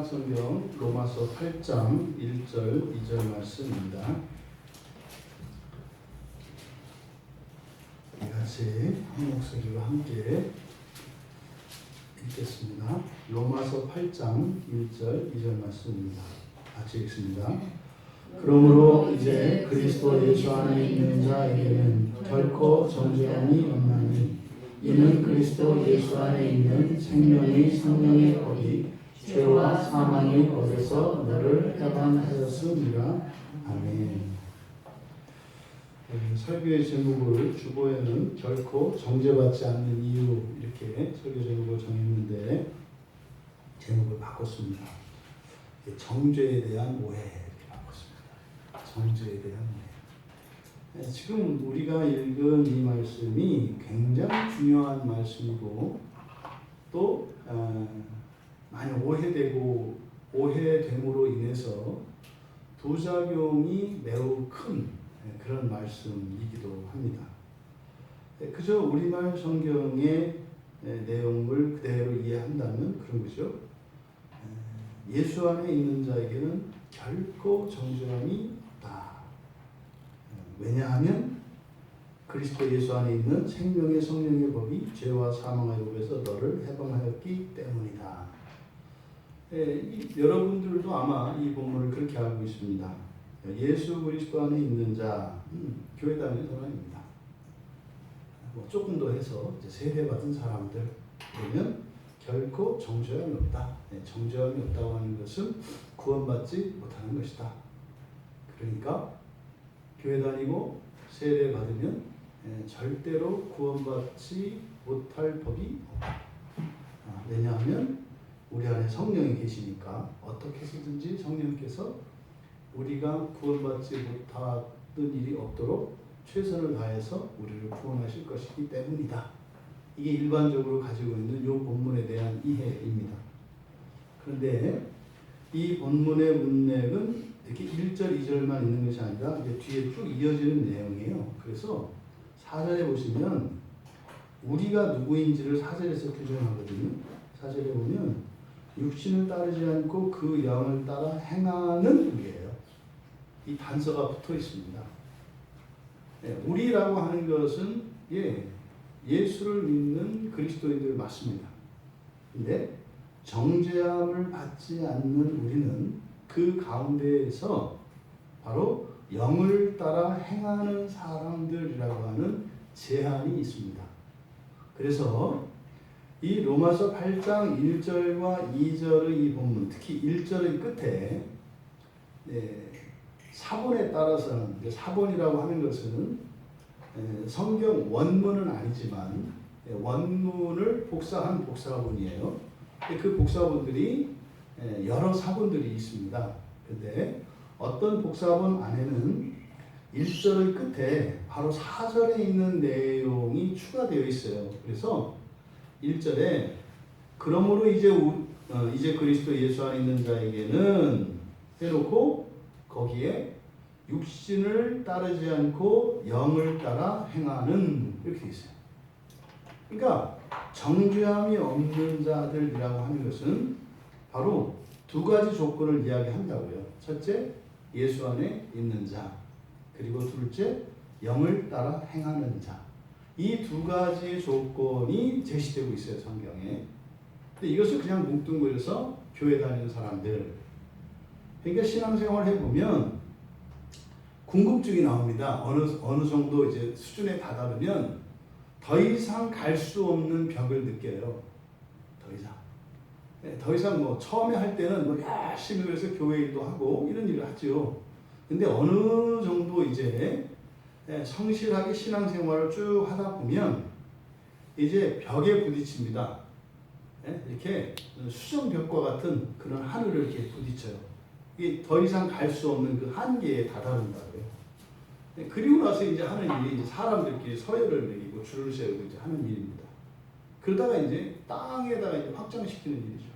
신약성경 로마서 8장 1절 2절 말씀입니다. 같이 한 목소리로 함께 읽겠습니다. 로마서 8장 1절 2절 말씀입니다. 같이 읽습니다. 그러므로 이제 그리스도 예수 안에 있는 자에게는 결코 정죄함이 없나니 이는 그리스도 예수 안에 있는 생명의 성령의 법이 죄와 사망의 법에서 너를 해방하였음이라. 아멘. 설교의 제목을 주보에는 결코 정죄받지 않는 이유 이렇게 설교 제목을 정했는데 제목을 바꿨습니다. 정죄에 대한 오해 이렇게 바꿨습니다. 정죄에 대한 오해. 지금 우리가 읽은 이 말씀이 굉장히 중요한 말씀이고 또 많이 오해됨으로 인해서 부작용이 매우 큰 그런 말씀이기도 합니다. 그저 우리말 성경의 내용을 그대로 이해한다면 그런 거죠. 예수 안에 있는 자에게는 결코 정죄함이 없다. 왜냐하면 그리스도 예수 안에 있는 생명의 성령의 법이 죄와 사망의 법에서 너를 해방하였기 때문이다. 여러분들도 아마 이 본문을 그렇게 알고 있습니다. 예수 그리스도 안에 있는 자, 교회 다니는 사람입니다. 조금 더 해서 세례받은 사람들 그러면 결코 정죄함이 없다. 정죄함이 없다고 하는 것은 구원받지 못하는 것이다. 그러니까 교회 다니고 세례받으면 절대로 구원받지 못할 법이 없다. 왜냐하면 우리 안에 성령이 계시니까 어떻게 해서든지 성령께서 우리가 구원받지 못하는 일이 없도록 최선을 다해서 우리를 구원하실 것이기 때문이다. 이게 일반적으로 가지고 있는 이 본문에 대한 이해입니다. 그런데 이 본문의 문맥은 이렇게 1절, 2절만 있는 것이 아니라 이제 뒤에 쭉 이어지는 내용이에요. 그래서 4절에 보시면 우리가 누구인지를 4절에서 규정하거든요. 4절에 보면 육신을 따르지 않고 그 영을 따라 행하는 우리예요. 이 단서가 붙어 있습니다. 우리라고 하는 것은 예수를 믿는 그리스도인들 맞습니다. 근데 정죄함을 받지 않는 우리는 그 가운데에서 바로 영을 따라 행하는 사람들이라고 하는 제한이 있습니다. 그래서 이 로마서 8장 1절과 2절의 이 본문, 특히 1절의 끝에 사본에 따라서는, 사본이라고 하는 것은 성경 원문은 아니지만 원문을 복사한 복사본이에요. 그 복사본들이 여러 사본들이 있습니다. 그런데 어떤 복사본 안에는 1절의 끝에 바로 4절에 있는 내용이 추가되어 있어요. 그래서 1절에 그러므로 이제 그리스도 예수 안에 있는 자에게는 해놓고 거기에 육신을 따르지 않고 영을 따라 행하는 이렇게 있어요. 그러니까 정죄함이 없는 자들이라고 하는 것은 바로 두 가지 조건을 이야기한다고요. 첫째, 예수 안에 있는 자. 그리고 둘째, 영을 따라 행하는 자. 이 두 가지의 조건이 제시되고 있어요, 성경에. 근데 이것을 그냥 뭉뚱그려서 교회 다니는 사람들. 그러니까 신앙생활을 해보면 궁금증이 나옵니다. 어느 정도 이제 수준에 다다르면 더 이상 갈 수 없는 벽을 느껴요. 더 이상 뭐 처음에 할 때는 뭐 열심히 해서 교회 일도 하고 이런 일을 하죠. 근데 어느 정도 이제 성실하게 신앙생활을 쭉 하다 보면 이제 벽에 부딪힙니다. 이렇게 수정벽과 같은 그런 하늘을 이렇게 부딪혀요. 이게 더 이상 갈 수 없는 그 한계에 다다른다고요. 그리고 나서 이제 하는 일이 사람들끼리 서열을 매기고 줄을 세우고 이제 하는 일입니다. 그러다가 이제 땅에다가 이제 확장시키는 일이죠.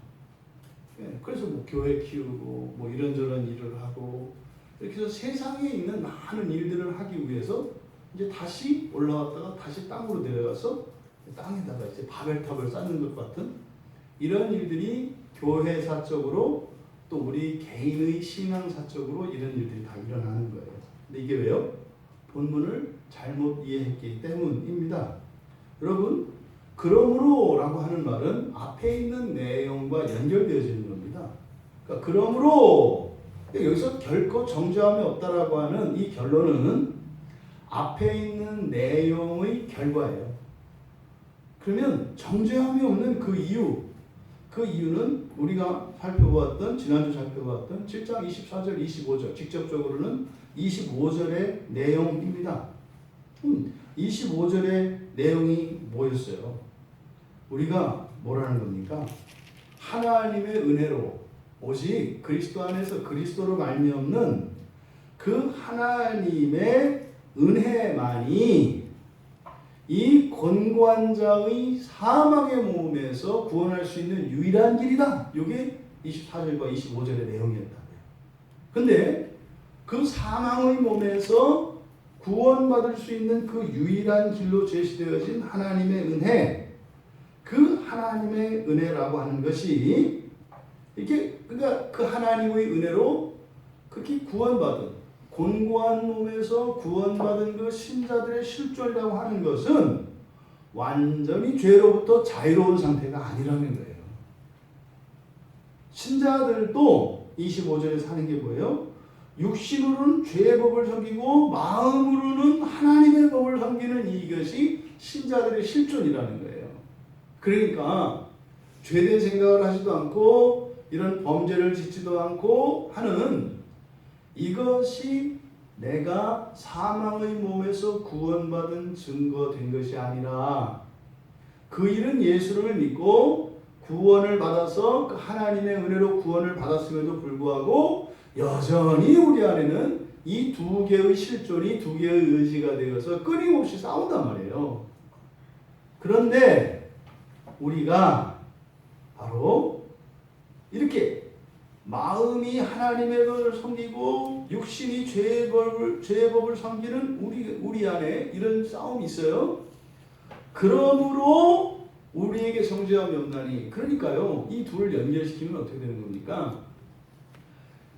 그래서 뭐 교회 키우고 뭐 이런저런 일을 하고 이렇게 해서 세상에 있는 많은 일들을 하기 위해서 이제 다시 올라왔다가 다시 땅으로 내려가서 땅에다가 이제 바벨탑을 쌓는 것 같은 이런 일들이 교회사적으로 또 우리 개인의 신앙사적으로 이런 일들이 다 일어나는 거예요. 근데 이게 왜요? 본문을 잘못 이해했기 때문입니다. 여러분, 그러므로 라고 하는 말은 앞에 있는 내용과 연결되어지는 겁니다. 그러니까 그러므로 여기서 결코 정죄함이 없다라고 하는 이 결론은 앞에 있는 내용의 결과예요. 그러면 정죄함이 없는 그 이유는 우리가 살펴보았던 지난주 살펴보았던 7장 24절 25절 직접적으로는 25절의 내용입니다. 25절의 내용이 뭐였어요? 우리가 뭐라는 겁니까? 하나님의 은혜로 오직 그리스도 안에서 그리스도로 말미암는 그 하나님의 은혜만이 이 권고한 자의 사망의 몸에서 구원할 수 있는 유일한 길이다. 이게 24절과 25절의 내용이었다고요. 근데 그 사망의 몸에서 구원받을 수 있는 그 유일한 길로 제시되어진 하나님의 은혜, 그 하나님의 은혜라고 하는 것이 이렇게 그러니까 그 하나님의 은혜로 그렇게 구원받은 곤고한 몸에서 구원받은 그 신자들의 실존이라고 하는 것은 완전히 죄로부터 자유로운 상태가 아니라는 거예요. 신자들도 25절에 사는 게 뭐예요? 육신으로는 죄의 법을 섬기고 마음으로는 하나님의 법을 섬기는 이것이 신자들의 실존이라는 거예요. 그러니까 죄된 생각을 하지도 않고 이런 범죄를 짓지도 않고 하는 이것이 내가 사망의 몸에서 구원받은 증거된 것이 아니라 그 일은 예수를 믿고 구원을 받아서 하나님의 은혜로 구원을 받았음에도 불구하고 여전히 우리 안에는 이 두 개의 실존이 두 개의 의지가 되어서 끊임없이 싸운단 말이에요. 그런데 우리가 바로 이렇게 마음이 하나님의 법을 섬기고 육신이 죄의 법을 섬기는 우리 안에 이런 싸움이 있어요. 그러므로 우리에게 정죄함이 없나니. 그러니까요, 이 둘을 연결시키면 어떻게 되는 겁니까?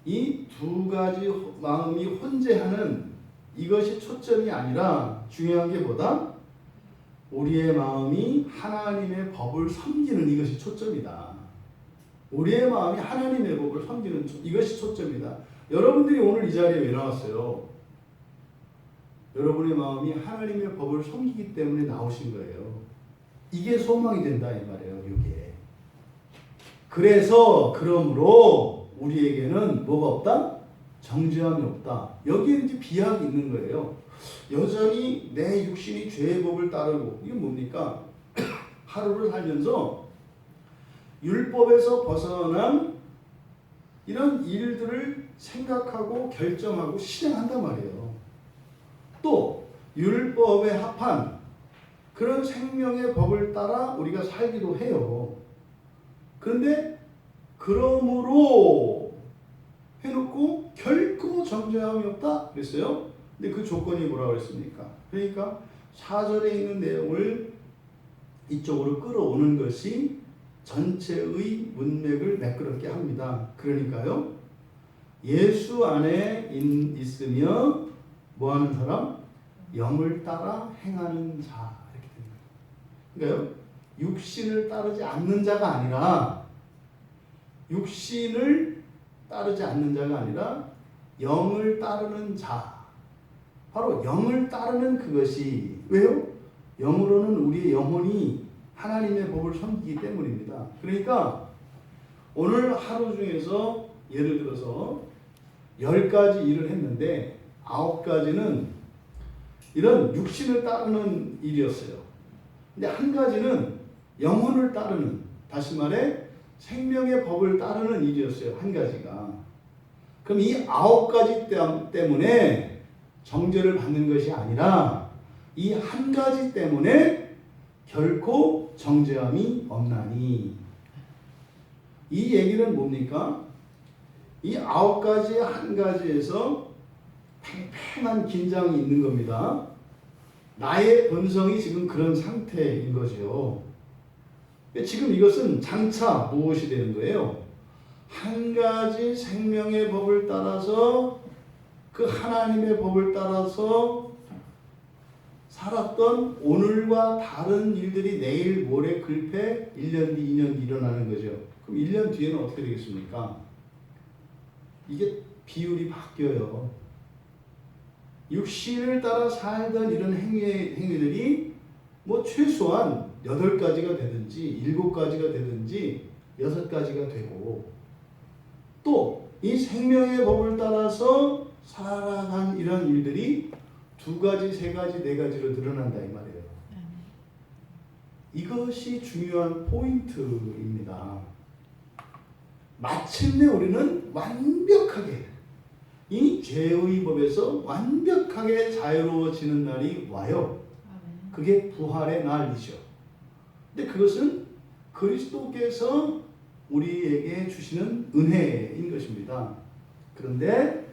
이 두 가지 마음이 혼재하는 이것이 초점이 아니라 중요한 게 뭐다? 우리의 마음이 하나님의 법을 섬기는 이것이 초점이다. 우리의 마음이 하나님의 법을 섬기는 이것이 초점이다. 여러분들이 오늘 이 자리에 왜 나왔어요? 여러분의 마음이 하나님의 법을 섬기기 때문에 나오신 거예요. 이게 소망이 된다 이 말이에요. 이게. 그래서 그러므로 우리에게는 뭐가 없다? 정죄함이 없다. 여기에 이제 비약이 있는 거예요. 여전히 내 육신이 죄의 법을 따르고 이게 뭡니까? 하루를 살면서 율법에서 벗어난 이런 일들을 생각하고 결정하고 실행한단 말이에요. 또 율법에 합한 그런 생명의 법을 따라 우리가 살기도 해요. 그런데 그러므로 해놓고 결코 정죄함이 없다 그랬어요. 근데 그 조건이 뭐라고 그랬습니까? 그러니까 4절에 있는 내용을 이쪽으로 끌어오는 것이 전체의 문맥을 매끄럽게 합니다. 그러니까요, 예수 안에 있으며 뭐하는 사람? 영을 따라 행하는 자 이렇게 됩니다. 그러니까요, 육신을 따르지 않는 자가 아니라 영을 따르는 자. 바로 영을 따르는 그것이 왜요? 영으로는 우리의 영혼이 하나님의 법을 섬기기 때문입니다. 그러니까 오늘 하루 중에서 예를 들어서 10가지 일을 했는데 9가지는 이런 육신을 따르는 일이었어요. 근데 한 가지는 영혼을 따르는, 다시 말해 생명의 법을 따르는 일이었어요. 한 가지가. 그럼 이 9가지 때문에 정죄를 받는 것이 아니라 이 한 가지 때문에 결코 정죄함이 없나니. 이 얘기는 뭡니까? 이 9가지의 한 가지에서 팽팽한 긴장이 있는 겁니다. 나의 본성이 지금 그런 상태인 거죠. 지금 이것은 장차 무엇이 되는 거예요? 한 가지 생명의 법을 따라서 그 하나님의 법을 따라서 살았던 오늘과 다른 일들이 내일 모레 글패 1년 뒤 2년 뒤 일어나는 거죠. 그럼 1년 뒤에는 어떻게 되겠습니까? 이게 비율이 바뀌어요. 육신을 따라 살던 이런 행위들이 뭐 최소한 8가지가 되든지 7가지가 되든지 6가지가 되고 또 이 생명의 법을 따라서 살아간 이런 일들이 2가지, 3가지, 4가지로 늘어난다 이 말이에요. 이것이 중요한 포인트입니다. 마침내 우리는 완벽하게 이 죄의 법에서 완벽하게 자유로워지는 날이 와요. 그게 부활의 날이죠. 근데 그것은 그리스도께서 우리에게 주시는 은혜인 것입니다. 그런데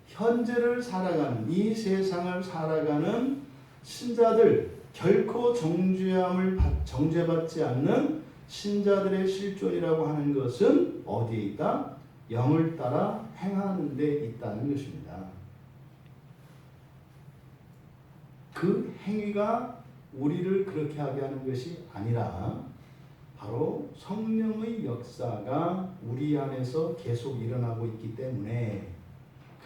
현재를 살아가는 이 세상을 살아가는 신자들 결코 정죄받지 않는 신자들의 실존이라고 하는 것은 어디에 있다? 영을 따라 행하는 데 있다는 것입니다. 그 행위가 우리를 그렇게 하게 하는 것이 아니라 바로 성령의 역사가 우리 안에서 계속 일어나고 있기 때문에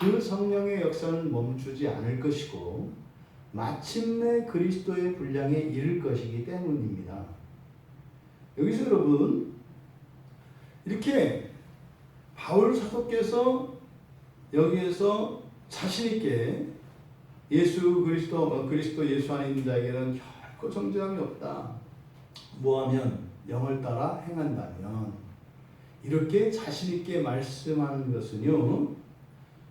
그 성령의 역사는 멈추지 않을 것이고 마침내 그리스도의 분량에 이를 것이기 때문입니다. 여기서 여러분 이렇게 바울 사도께서 여기에서 자신 있게 그리스도 예수 안에 있는 자에게는 결코 정죄함이 없다. 뭐하면 영을 따라 행한다면 이렇게 자신 있게 말씀하는 것은요.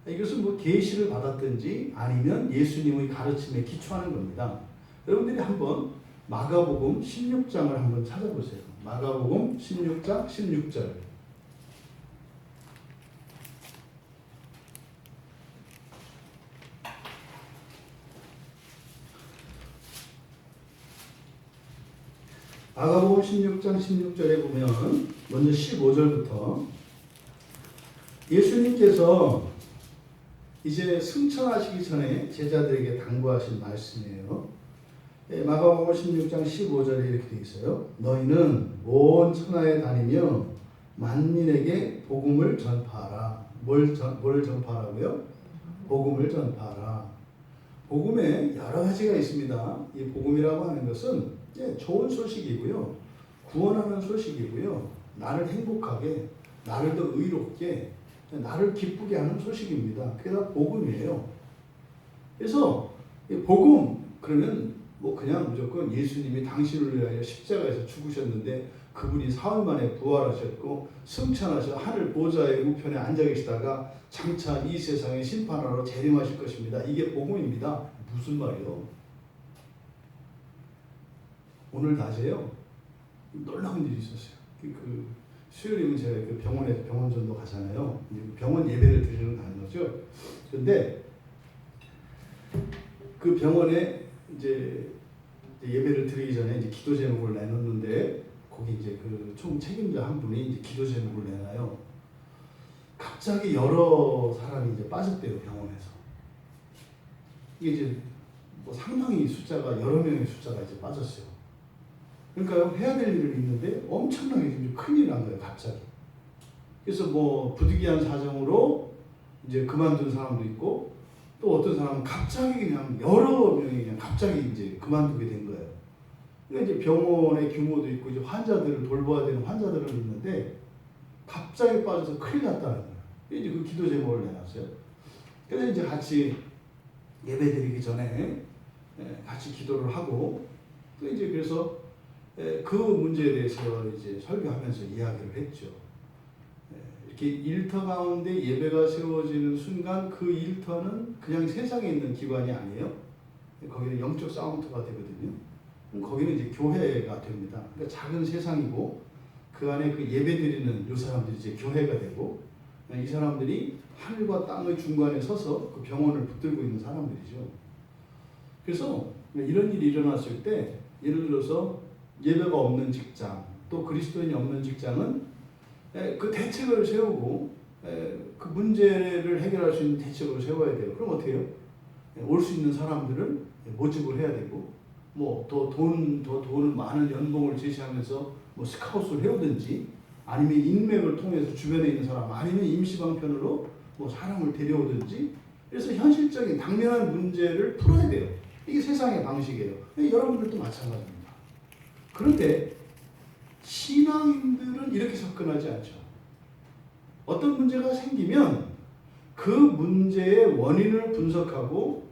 이것은 뭐 계시를 받았든지 아니면 예수님의 가르침에 기초하는 겁니다. 여러분들이 한번 마가복음 16장을 한번 찾아보세요. 마가복음 16장 16절. 마가복음 16장 16절에 보면 먼저 15절부터 예수님께서 이제 승천하시기 전에 제자들에게 당부하신 말씀이에요. 마가복음 16장 15절에 이렇게 되어 있어요. 너희는 온 천하에 다니며 만민에게 복음을 전파하라. 뭘 전파하라고요? 복음을 전파하라. 복음에 여러 가지가 있습니다. 이 복음이라고 하는 것은 좋은 소식이고요. 구원하는 소식이고요. 나를 행복하게, 나를 더 의롭게, 나를 기쁘게 하는 소식입니다. 그게 다 복음이에요. 그래서 복음 그러면 뭐 그냥 무조건 예수님이 당신을 위하여 십자가에서 죽으셨는데 그분이 사흘 만에 부활하셨고 승천하셔 하늘 보좌의 우편에 앉아 계시다가 장차 이 세상의 심판하러 재림하실 것입니다. 이게 복음입니다. 무슨 말이요? 오늘 낮에요. 놀라운 일이 있었어요. 그 수요일이면 제가 그 병원에 병원 전도 가잖아요. 병원 예배를 드리는 거죠. 그런데 그 병원에 이제 예배를 드리기 전에 이제 기도 제목을 내놓는데 거기 이제 그 총 책임자 한 분이 이제 기도 제목을 내놔요. 갑자기 여러 사람이 이제 빠졌대요, 병원에서. 이게 이제 뭐 상당히 숫자가 여러 명의 숫자가 이제 빠졌어요. 그러니까 해야 될 일이 있는데 엄청나게 지금 큰일 난 거예요, 갑자기. 그래서 뭐 부득이한 사정으로 이제 그만둔 사람도 있고 또 어떤 사람은 갑자기 그냥 여러 명이 그냥 갑자기 이제 그만두게 된 거예요. 그러니까 이제 병원의 규모도 있고 이제 환자들을 돌봐야 되는 환자들은 있는데 갑자기 빠져서 큰일 났다는 거예요. 이제 그 기도 제목을 내놨어요. 그래서 이제 같이 예배 드리기 전에 같이 기도를 하고 또 이제 그래서 그 문제에 대해서 이제 설교하면서 이야기를 했죠. 이렇게 일터 가운데 예배가 세워지는 순간 그 일터는 그냥 세상에 있는 기관이 아니에요. 거기는 영적 사운드가 되거든요. 거기는 이제 교회가 됩니다. 그러니까 작은 세상이고 그 안에 그 예배드리는 요 사람들이 이제 교회가 되고 이 사람들이 하늘과 땅의 중간에 서서 그 병원을 붙들고 있는 사람들이죠. 그래서 이런 일이 일어났을 때 예를 들어서 예배가 없는 직장 또 그리스도인이 없는 직장은 그 대책을 세우고 그 문제를 해결할 수 있는 대책을 세워야 돼요. 그럼 어떻게 해요? 올 수 있는 사람들을 모집을 해야 되고 더 돈을 많은 연봉을 제시하면서 스카웃을 해오든지 아니면 인맥을 통해서 주변에 있는 사람 아니면 임시방편으로 사람을 데려오든지 그래서 현실적인 당면한 문제를 풀어야 돼요. 이게 세상의 방식이에요. 여러분들도 마찬가지입니다. 그런데 신앙인들은 이렇게 접근하지 않죠. 어떤 문제가 생기면 그 문제의 원인을 분석하고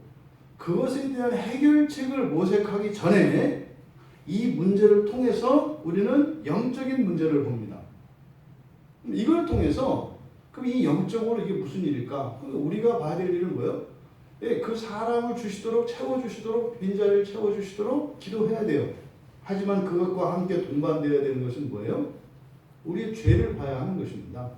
그것에 대한 해결책을 모색하기 전에 이 문제를 통해서 우리는 영적인 문제를 봅니다. 이걸 통해서 그럼 이 영적으로 이게 무슨 일일까? 우리가 봐야 될 일은 뭐예요? 그 사람을 주시도록 채워주시도록 빈자리를 채워주시도록 기도해야 돼요. 하지만 그것과 함께 동반되어야 되는 것은 뭐예요? 우리의 죄를 봐야 하는 것입니다.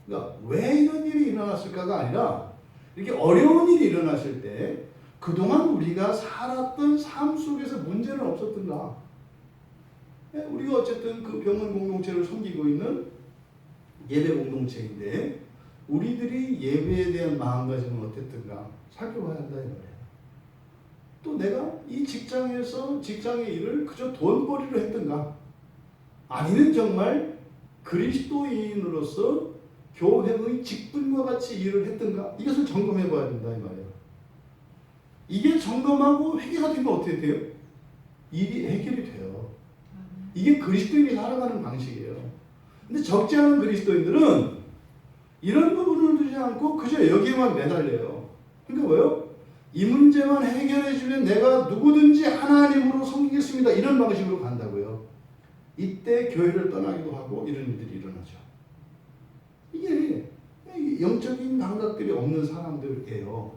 그러니까 왜 이런 일이 일어났을까가 아니라 이렇게 어려운 일이 일어났을 때 그동안 우리가 살았던 삶 속에서 문제는 없었던가? 우리가 어쨌든 그 병원 공동체를 섬기고 있는 예배 공동체인데 우리들이 예배에 대한 마음가짐은 어땠던가 살펴봐야 한다 이 말이에요. 또 내가 이 직장에서 직장의 일을 그저 돈벌이로 했던가? 아니면 정말 그리스도인으로서 교회의 직분과 같이 일을 했던가? 이것을 점검해 봐야 된다 이 말이에요. 이게 점검하고 회개가 되면 어떻게 돼요? 일이 해결이 돼요. 이게 그리스도인이 살아가는 방식이에요. 근데 적지 않은 그리스도인들은 이런 부분을 두지 않고 그저 여기에만 매달려요. 그러니까 뭐예요? 이 문제만 해결해 주면 내가 누구든지 하나님으로 섬기겠습니다. 이런 방식으로 간다고요. 이때 교회를 떠나기도 하고 이런 일들이 일어나죠. 이게 영적인 감각들이 없는 사람들이에요.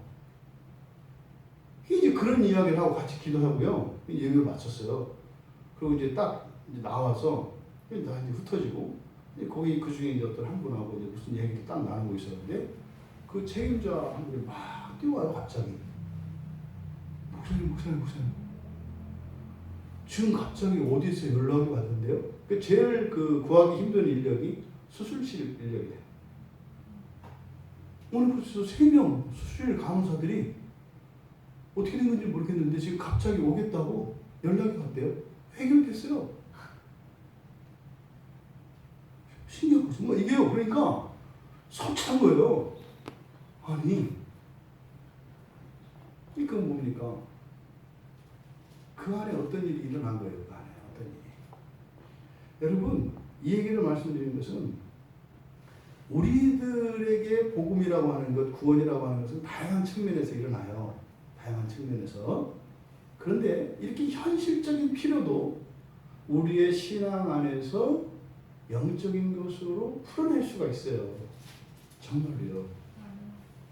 이제 그런 이야기를 하고 같이 기도하고요. 예배를 마쳤어요. 그리고 이제 딱 나와서 다 이제 흩어지고 거기 그 중에 이제 어떤 한 분하고 이제 무슨 얘기를 딱 나누고 있었는데 그 책임자 한 분이 막 뛰어와요 갑자기. 목사님. 지금 갑자기 어디서 연락이 왔는데요? 제일 구하기 힘든 인력이 수술실 인력이에요. 오늘 벌써 3명 수술 간호사들이 어떻게 된 건지 모르겠는데 지금 갑자기 오겠다고 연락이 왔대요. 해결됐어요. 신기하고 이게요. 그러니까 서치한 거예요. 아니 이건 뭡니까? 그 안에 어떤 일이 일어난 거예요. 그 안에 어떤 일이. 여러분 이 얘기를 말씀드리는 것은 우리들에게 복음이라고 하는 것, 구원이라고 하는 것은 다양한 측면에서 일어나요. 다양한 측면에서. 그런데 이렇게 현실적인 필요도 우리의 신앙 안에서 영적인 것으로 풀어낼 수가 있어요. 정말로요.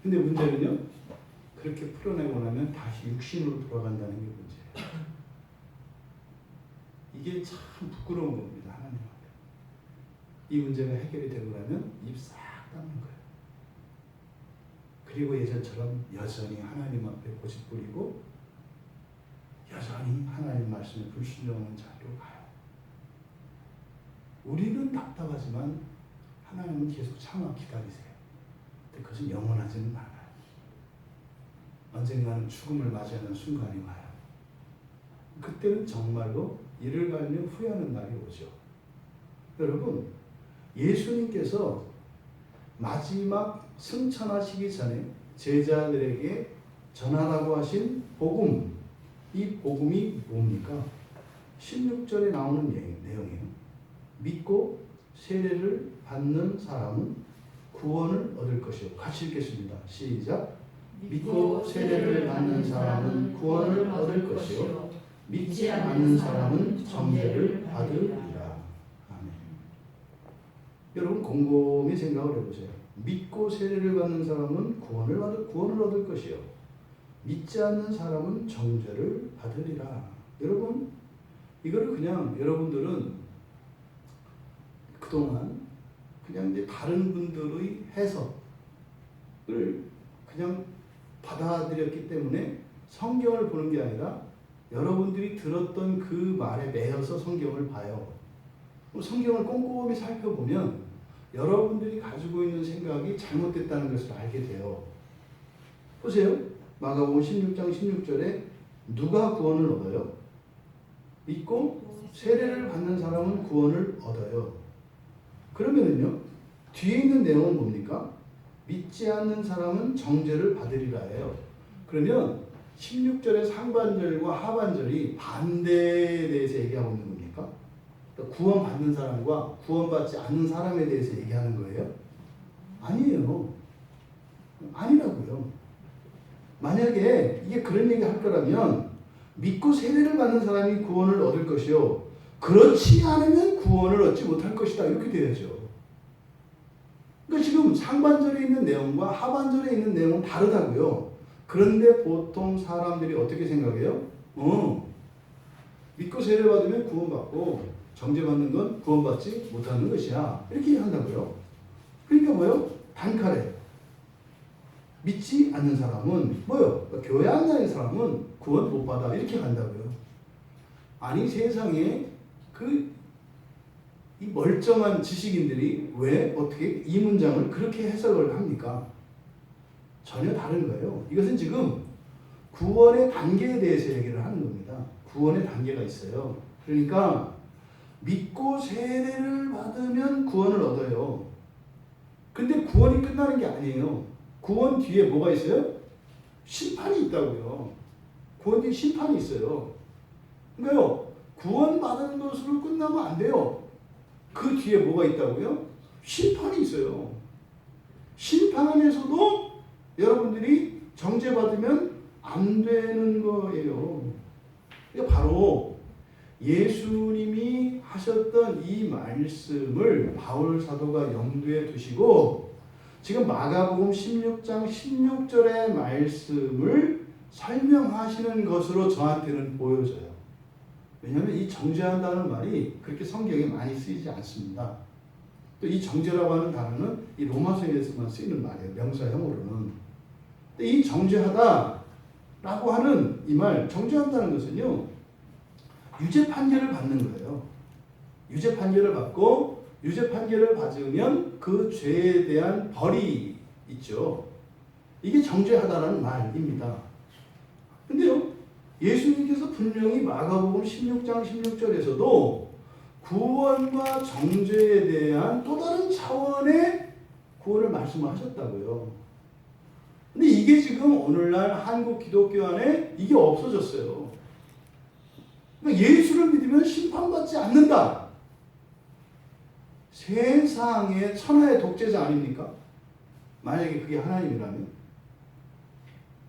근데 문제는요. 그렇게 풀어내고 나면 다시 육신으로 돌아간다는 게 문제예요. 이게 참 부끄러운 겁니다. 하나님 앞에. 이 문제가 해결이 되고 나면 입 싹 닫는 거예요. 그리고 예전처럼 여전히 하나님 앞에 고집 부리고 여전히 하나님 말씀에 불순종하는 자리로 가요. 우리는 답답하지만 하나님은 계속 참아 기다리세요. 근데 그것은 영원하지는 않아요. 언젠가는 죽음을 맞이하는 순간이 와요. 그때는 정말로 이를 갈며 후회하는 날이 오죠. 여러분, 예수님께서 마지막 승천하시기 전에 제자들에게 전하라고 하신 복음, 이 복음이 뭡니까? 16절에 나오는 내용이에요. 믿고 세례를 받는 사람은 구원을 얻을 것이요. 같이 읽겠습니다. 시작. 믿고 세례를 받는 사람은 구원을 얻을 것이요. 믿지 않는 사람은 정죄를 받으리라. 아멘. 여러분 곰곰이 생각을 해보세요. 믿고 세례를 받는 사람은 구원을 얻을 것이요. 믿지 않는 사람은 정죄를 받으리라. 여러분 이거를 그냥 여러분들은 그동안 그냥 이제 다른 분들의 해석을 그냥 받아들였기 때문에 성경을 보는 게 아니라 여러분들이 들었던 그 말에 매여서 성경을 봐요. 성경을 꼼꼼히 살펴보면 여러분들이 가지고 있는 생각이 잘못됐다는 것을 알게 돼요. 보세요. 마가복음 16장 16절에 누가 구원을 얻어요? 믿고 세례를 받는 사람은 구원을 얻어요. 그러면은요, 뒤에 있는 내용은 뭡니까? 믿지 않는 사람은 정죄를 받으리라 해요. 그러면 16절의 상반절과 하반절이 반대에 대해서 얘기하고 있는 겁니까? 그러니까 구원받는 사람과 구원받지 않는 사람에 대해서 얘기하는 거예요? 아니에요. 아니라고요. 만약에 이게 그런 얘기 할 거라면 믿고 세례를 받는 사람이 구원을 얻을 것이요, 그렇지 않으면 구원을 얻지 못할 것이다, 이렇게 돼야죠. 그러니까 지금 상반절에 있는 내용과 하반절에 있는 내용은 다르다고요. 그런데 보통 사람들이 어떻게 생각해요? 믿고 세례 받으면 구원받고 정죄받는 건 구원받지 못하는 것이야, 이렇게 한다고요. 그러니까 뭐요? 단칼에 믿지 않는 사람은 뭐요? 그러니까 교회 안 다니는 사람은 구원 못 받아, 이렇게 간다고요. 아니, 세상에 이 멀쩡한 지식인들이 왜 어떻게 이 문장을 그렇게 해석을 합니까? 전혀 다른 거예요. 이것은 지금 구원의 단계에 대해서 얘기를 하는 겁니다. 구원의 단계가 있어요. 그러니까 믿고 세례를 받으면 구원을 얻어요. 근데 구원이 끝나는 게 아니에요. 구원 뒤에 뭐가 있어요? 심판이 있다고요. 구원 뒤에 심판이 있어요. 그러니까요, 구원받은 것으로 끝나면 안 돼요. 그 뒤에 뭐가 있다고요? 심판이 있어요. 심판에서도 여러분들이 정죄받으면 안 되는 거예요. 그러니까 바로 예수님이 하셨던 이 말씀을 바울 사도가 염두에 두시고 지금 마가복음 16장 16절의 말씀을 설명하시는 것으로 저한테는 보여져요. 왜냐하면 이 정죄한다는 말이 그렇게 성경에 많이 쓰이지 않습니다. 또 이 정죄라고 하는 단어는 이 로마서에서만 쓰이는 말이에요. 명사형으로는. 이 정죄하다라고 하는 이 말, 정죄한다는 것은요, 유죄 판결을 받는 거예요. 유죄 판결을 받고 유죄 판결을 받으면 그 죄에 대한 벌이 있죠. 이게 정죄하다라는 말입니다. 근데요, 예수님께서 분명히 마가복음 16장 16절에서도 구원과 정죄에 대한 또 다른 차원의 구원을 말씀하셨다고요. 근데 이게 지금 오늘날 한국 기독교 안에 이게 없어졌어요. 그러니까 예수를 믿으면 심판받지 않는다. 세상의 천하의 독재자 아닙니까? 만약에 그게 하나님이라면.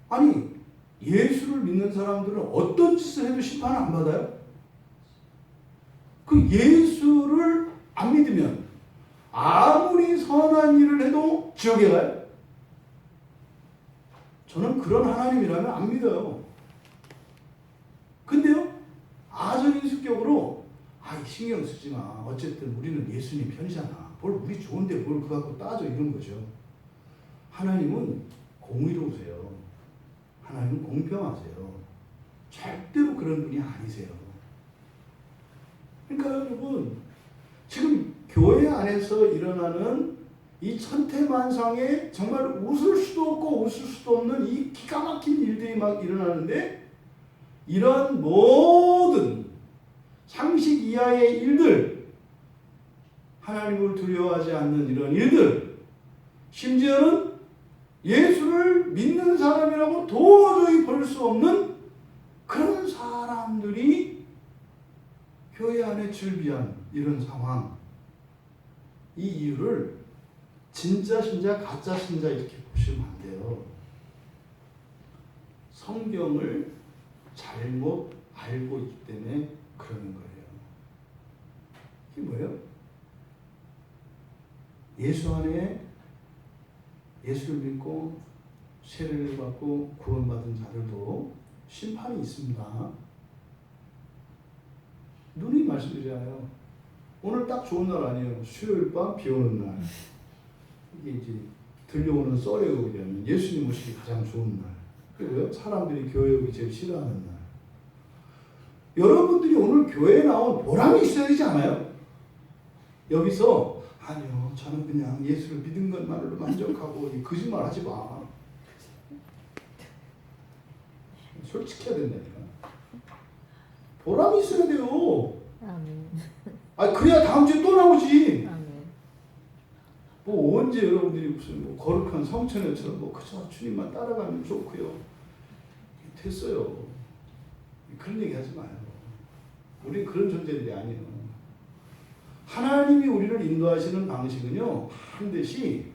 아니, 예수를 믿는 사람들은 어떤 짓을 해도 심판을 안 받아요? 그 예수를 안 믿으면 아무리 선한 일을 해도 지옥에 가요? 저는 그런 하나님이라면 안 믿어요. 근데요, 아전인수격으로 신경 쓰지 마. 어쨌든 우리는 예수님 편이잖아. 우리 좋은데 뭘 그거 갖고 따져, 이런 거죠. 하나님은 공의로우세요. 하나님은 공평하세요. 절대로 그런 분이 아니세요. 그러니까 여러분, 지금 교회 안에서 일어나는 이 천태만상에 정말 웃을 수도 없고 웃을 수도 없는 이 기가 막힌 일들이 막 일어나는데, 이런 모든 상식 이하의 일들, 하나님을 두려워하지 않는 이런 일들, 심지어는 예수를 믿는 사람이라고 도저히 볼 수 없는 그런 사람들이 교회 안에 즐비한 이런 상황, 이 이유를 진짜 신자, 가짜 신자 이렇게 보시면 안 돼요. 성경을 잘못 알고 있기 때문에 그러는 거예요. 이게 뭐예요? 예수 안에 예수를 믿고 세례를 받고 구원받은 자들도 심판이 있습니다. 누누이 말씀드리잖아요. 오늘 딱 좋은 날 아니에요. 수요일 밤 비 오는 날. 이게 이제 들려오는 썰에 의하면 예수님 오시기 가장 좋은 날. 그리고요, 사람들이 교회 오기 제일 싫어하는 날. 여러분들이 오늘 교회에 나온 보람이 있어야 되지 않아요? 여기서 아니요, 저는 그냥 예수를 믿은 것만으로 만족하고 거짓말 하지 마. 솔직해야 된다니까. 보람이 있어야 돼요. 아, 그래야 다음 주에 또 나오지. 뭐 언제 여러분들이 무슨 뭐 거룩한 성천회처럼 뭐 그저 주님만 따라가면 좋고요. 됐어요. 그런 얘기 하지 마요. 우리 그런 존재들이 아니에요. 하나님이 우리를 인도하시는 방식은요, 반드시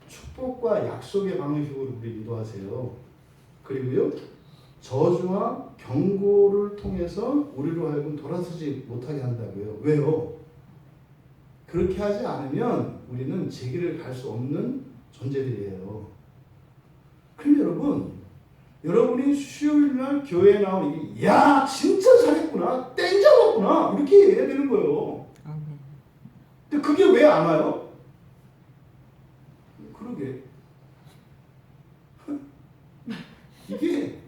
축복과 약속의 방식으로 우리 인도하세요. 그리고요, 저주와 경고를 통해서 우리로 하여금 돌아서지 못하게 한다고요. 왜요? 그렇게 하지 않으면 우리는 제 길을 갈 수 없는 존재들이에요. 그럼 여러분이 수요일날 교회에 나오니 야 진짜 잘했구나, 땡 잡았구나 이렇게 해야 되는 거예요. 근데 그게 왜 안 와요? 그러게 이게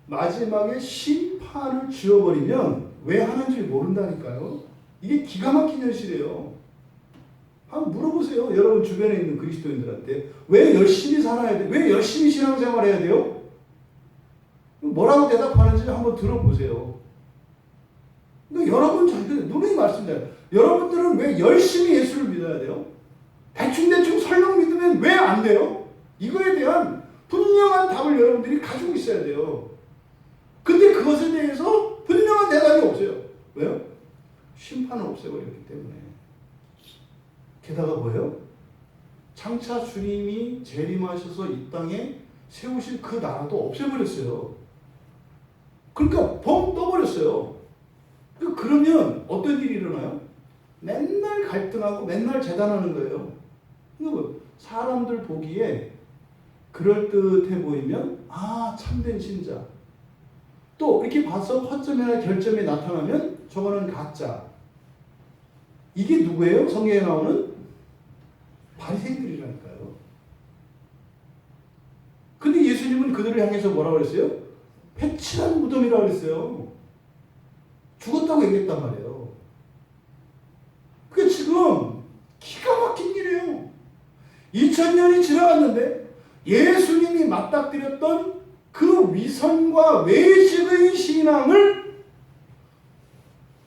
마지막에 심판을 지어버리면 왜 하는지 모른다니까요. 이게 기가 막힌 현실이에요. 한번 물어보세요. 여러분 주변에 있는 그리스도인들한테 왜 열심히 살아야 돼? 왜 열심히 신앙생활 해야 돼요? 뭐라고 대답하는지 한번 들어보세요. 여러분 절대 누누이 말씀드려요. 여러분들은 왜 열심히 예수를 믿어야 돼요? 대충대충 설령 믿으면 왜 안 돼요? 이거에 대한 분명한 답을 여러분들이 가지고 있어야 돼요. 근데 그것에 대해서 분명한 대답이 없어요. 왜요? 심판을 없애버렸기 때문에. 게다가 뭐예요? 장차 주님이 재림하셔서 이 땅에 세우실 그 나라도 없애버렸어요. 그러니까 벙 떠버렸어요. 그러면 어떤 일이 일어나요? 맨날 갈등하고 맨날 재단하는 거예요. 사람들 보기에 그럴듯해 보이면 아 참된 신자. 또 이렇게 봐서 허점이나 결점이 나타나면 저거는 가짜. 이게 누구예요? 성경에 나오는 바리새인들이라니까요. 근데 예수님은 그들을 향해서 뭐라고 그랬어요? 패칠한 무덤이라고 그랬어요. 죽었다고 얘기했단 말이에요. 그게 지금 기가 막힌 일이에요. 2000년이 지나갔는데 예수님이 맞닥뜨렸던 그 위선과 외식의 신앙을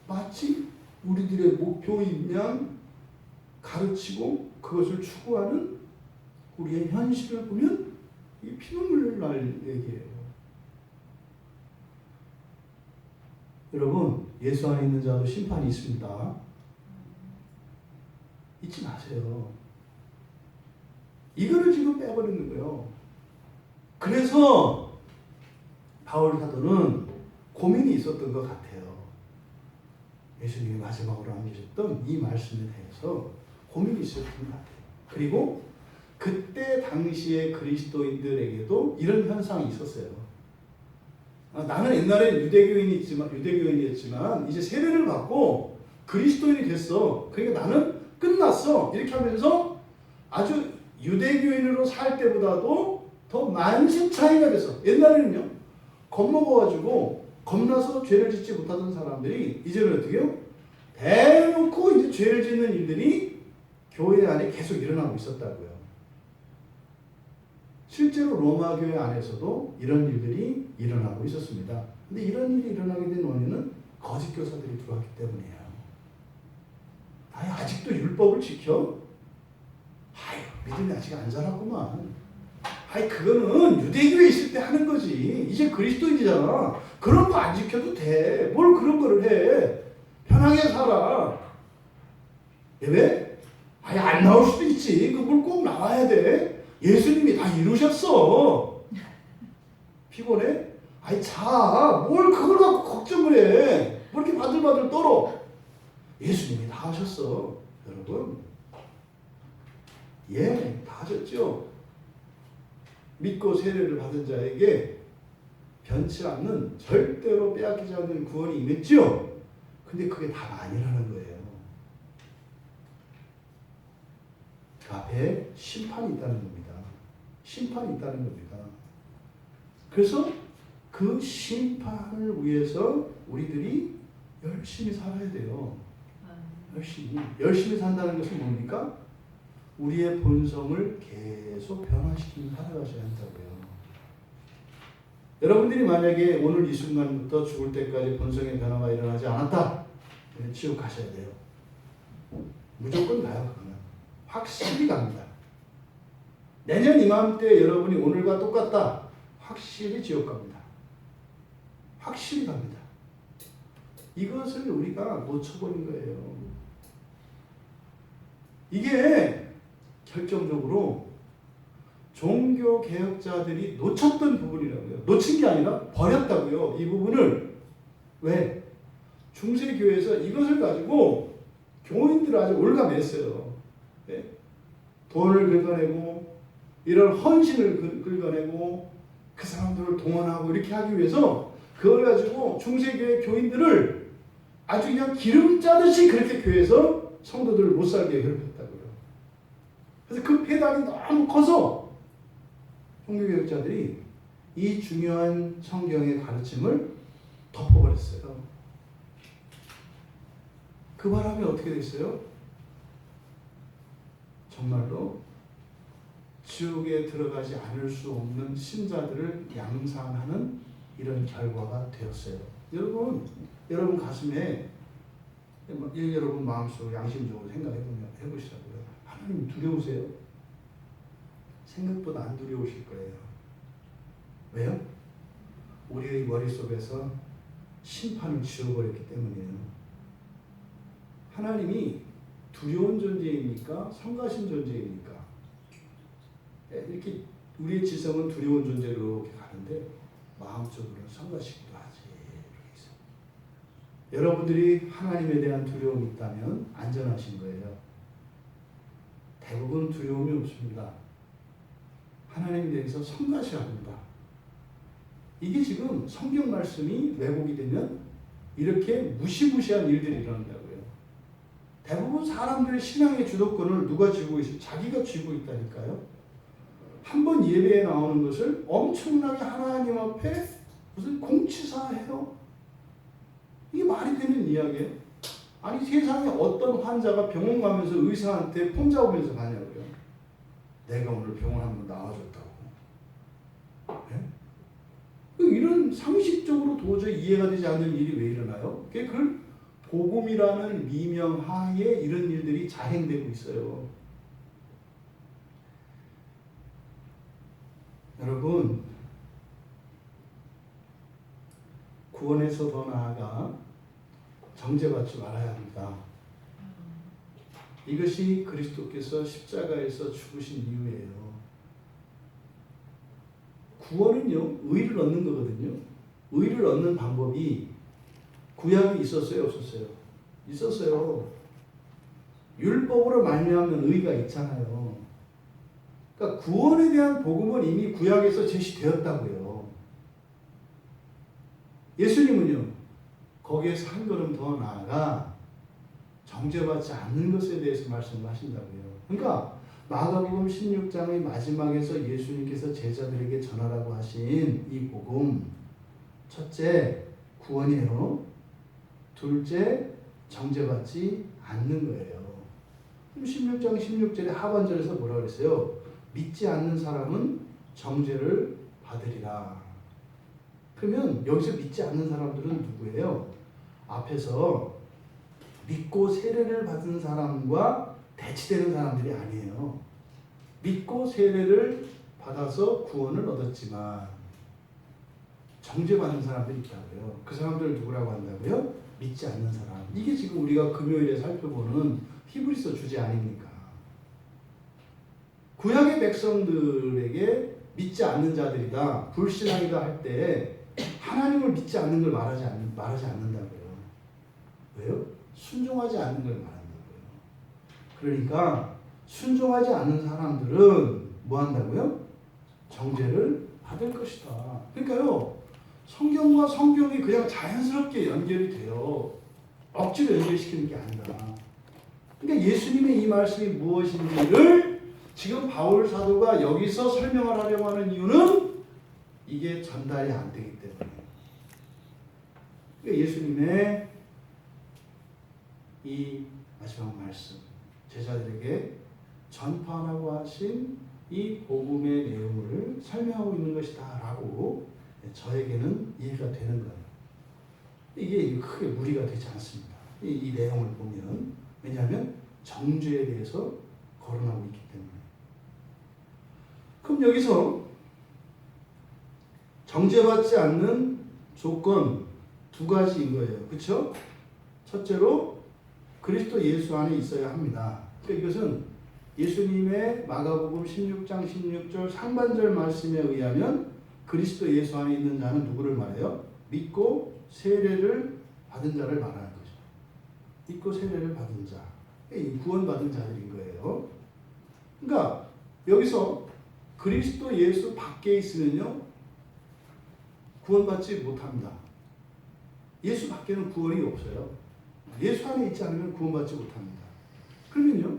마치 우리들의 목표인 양 가르치고 그것을 추구하는 우리의 현실을 보면 이 피눈물 날 얘기예요. 여러분, 예수 안에 있는 자도 심판이 있습니다. 잊지 마세요. 이거를 지금 빼버리는 거예요. 그래서 바울 사도는 고민이 있었던 것 같아요. 예수님이 마지막으로 남기셨던 이 말씀에 대해서 고민이 있었던 것 같아요. 그리고 그때 당시의 그리스도인들에게도 이런 현상이 있었어요. 나는 옛날에 유대교인이었지만 이제 세례를 받고 그리스도인이 됐어. 그러니까 나는 끝났어. 이렇게 하면서 아주 유대교인으로 살 때보다도 더 만신 차이가 됐어. 옛날에는요, 겁먹어가지고 겁나서 죄를 짓지 못하던 사람들이 이제는 어떻게 해요? 대놓고 이제 죄를 짓는 일들이 교회 안에 계속 일어나고 있었다고요. 실제로 로마 교회 안에서도 이런 일들이 일어나고 있었습니다. 근데 이런 일이 일어나게 된 원인은 거짓 교사들이 들어왔기 때문이에요. 아직도 율법을 지켜? 믿음이 아직 안 자랐구만. 그거는 유대교에 있을 때 하는 거지. 이제 그리스도인이잖아. 그런 거 안 지켜도 돼. 뭘 그런 거를 해. 편하게 살아. 왜? 안 나올 수도 있지. 그걸 꼭 나와야 돼. 예수님이 다 이루셨어. 피곤해? 자. 뭘 그걸 갖고 걱정을 해. 뭐 이렇게 바들바들 떨어. 예수님이 다 하셨어. 여러분. 다 하셨죠. 믿고 세례를 받은 자에게 변치 않는, 절대로 빼앗기지 않는 구원이 임했죠. 근데 그게 다가 아니라는 거예요. 그 앞에 심판이 있다는 겁니다. 심판이 있다는 겁니다. 그래서 그 심판을 위해서 우리들이 열심히 살아야 돼요. 열심히 산다는 것은 뭡니까? 우리의 본성을 계속 변화시키며 살아가셔야 한다고요. 여러분들이 만약에 오늘 이 순간부터 죽을 때까지 본성의 변화가 일어나지 않았다, 지옥 가셔야 돼요. 무조건 가요. 그러면 확실히 갑니다. 내년 이맘때 여러분이 오늘과 똑같다, 확실히 지옥 갑니다. 확실히 갑니다. 이것을 우리가 놓쳐버린 거예요. 이게 결정적으로 종교개혁자들이 놓쳤던 부분이라고요. 놓친 게 아니라 버렸다고요. 이 부분을. 왜? 중세교회에서 이것을 가지고 교인들을 아주 올가맸어요. 네? 돈을 긁어내고 이런 헌신을 긁어내고 그 사람들을 동원하고 이렇게 하기 위해서 그걸 가지고 중세교회 교인들을 아주 그냥 기름 짜듯이 그렇게 교회에서 성도들을 못 살게 괴롭혔다고요. 그래서 그 폐단이 너무 커서 종교개혁자들이 이 중요한 성경의 가르침을 덮어버렸어요. 그 바람에 어떻게 됐어요? 정말로 지옥에 들어가지 않을 수 없는 신자들을 양산하는 이런 결과가 되었어요. 여러분 가슴에, 여러분 마음속으로 양심적으로 해보시라고요. 하나님 두려우세요? 생각보다 안 두려우실 거예요. 왜요? 우리의 머릿속에서 심판을 지워버렸기 때문이에요. 하나님이 두려운 존재입니까? 성가신 존재입니까? 이렇게 우리의 지성은 두려운 존재로 이렇게 가는데 마음적으로는 성가시기도 하지. 여러분들이 하나님에 대한 두려움이 있다면 안전하신 거예요. 대부분 두려움이 없습니다. 하나님에 대해서 성가셔야 합니다. 이게 지금 성경 말씀이 왜곡이 되면 이렇게 무시무시한 일들이 일어난다고요. 대부분 사람들의 신앙의 주도권을 누가 쥐고 있어요? 자기가 쥐고 있다니까요. 한번 예배에 나오는 것을 엄청나게 하나님 앞에 무슨 공치사해요. 이게 말이 되는 이야기예요. 아니 세상에 어떤 환자가 병원 가면서 의사한테 폰 잡으면서 가냐고요. 내가 오늘 병원 한번 나와줬다고. 네? 이런 상식적으로 도저히 이해가 되지 않는 일이 왜 일어나요? 그걸 복음이라는 미명 하에 이런 일들이 자행되고 있어요. 여러분, 구원에서 더 나아가 정죄받지 말아야 합니다. 이것이 그리스도께서 십자가에서 죽으신 이유예요. 구원은요, 의를 얻는 거거든요. 의를 얻는 방법이 구약이 있었어요, 없었어요? 있었어요. 율법으로 말미암는 의가 있잖아요. 그러니까 구원에 대한 복음은 이미 구약에서 제시되었다고요. 예수님은요, 거기에서 한 걸음 더 나아가 정죄받지 않는 것에 대해서 말씀을 하신다고요. 그러니까 마가복음 16장의 마지막에서 예수님께서 제자들에게 전하라고 하신 이 복음, 첫째, 구원이에요. 둘째, 정죄받지 않는 거예요. 16장 16절의 하반절에서 뭐라 그랬어요? 믿지 않는 사람은 정죄를 받으리라. 그러면 여기서 믿지 않는 사람들은 누구예요? 앞에서 믿고 세례를 받은 사람과 대치되는 사람들이 아니에요. 믿고 세례를 받아서 구원을 얻었지만 정죄받는 사람들이 있다고요. 그 사람들을 누구라고 한다고요? 믿지 않는 사람. 이게 지금 우리가 금요일에 살펴보는 히브리서 주제 아닙니까? 구약의 백성들에게 믿지 않는 자들이다, 불신앙이다 할 때 하나님을 믿지 않는 걸 말하지 않는다고요. 왜요? 순종하지 않는 걸 말한다고요. 그러니까 순종하지 않는 사람들은 뭐 한다고요? 정죄를 받을 것이다. 그러니까요, 성경과 성경이 그냥 자연스럽게 연결이 돼요. 억지로 연결시키는 게 아니라. 그러니까 예수님의 이 말씀이 무엇인지를 지금 바울 사도가 여기서 설명을 하려고 하는 이유는 이게 전달이 안 되기 때문에. 그러니까 예수님의 이 마지막 말씀, 제자들에게 전파하라고 하신 이 복음의 내용을 설명하고 있는 것이다 라고 저에게는 이해가 되는 거예요. 이게 크게 무리가 되지 않습니다. 이 내용을 보면. 왜냐하면 정죄에 대해서 거론하고 있기 때문에. 그럼 여기서 정죄받지 않는 조건 두 가지인 거예요. 그렇죠? 첫째로 그리스도 예수 안에 있어야 합니다. 그러니까 이것은 예수님의 마가복음 16장 16절 상반절 말씀에 의하면 그리스도 예수 안에 있는 자는 누구를 말해요? 믿고 세례를 받은 자를 말하는 거죠. 믿고 세례를 받은 자, 구원받은 자들인 거예요. 그러니까 여기서 그리스도 예수 밖에 있으면요 구원받지 못합니다. 예수 밖에는 구원이 없어요. 예수 안에 있지 않으면 구원받지 못합니다. 그러면요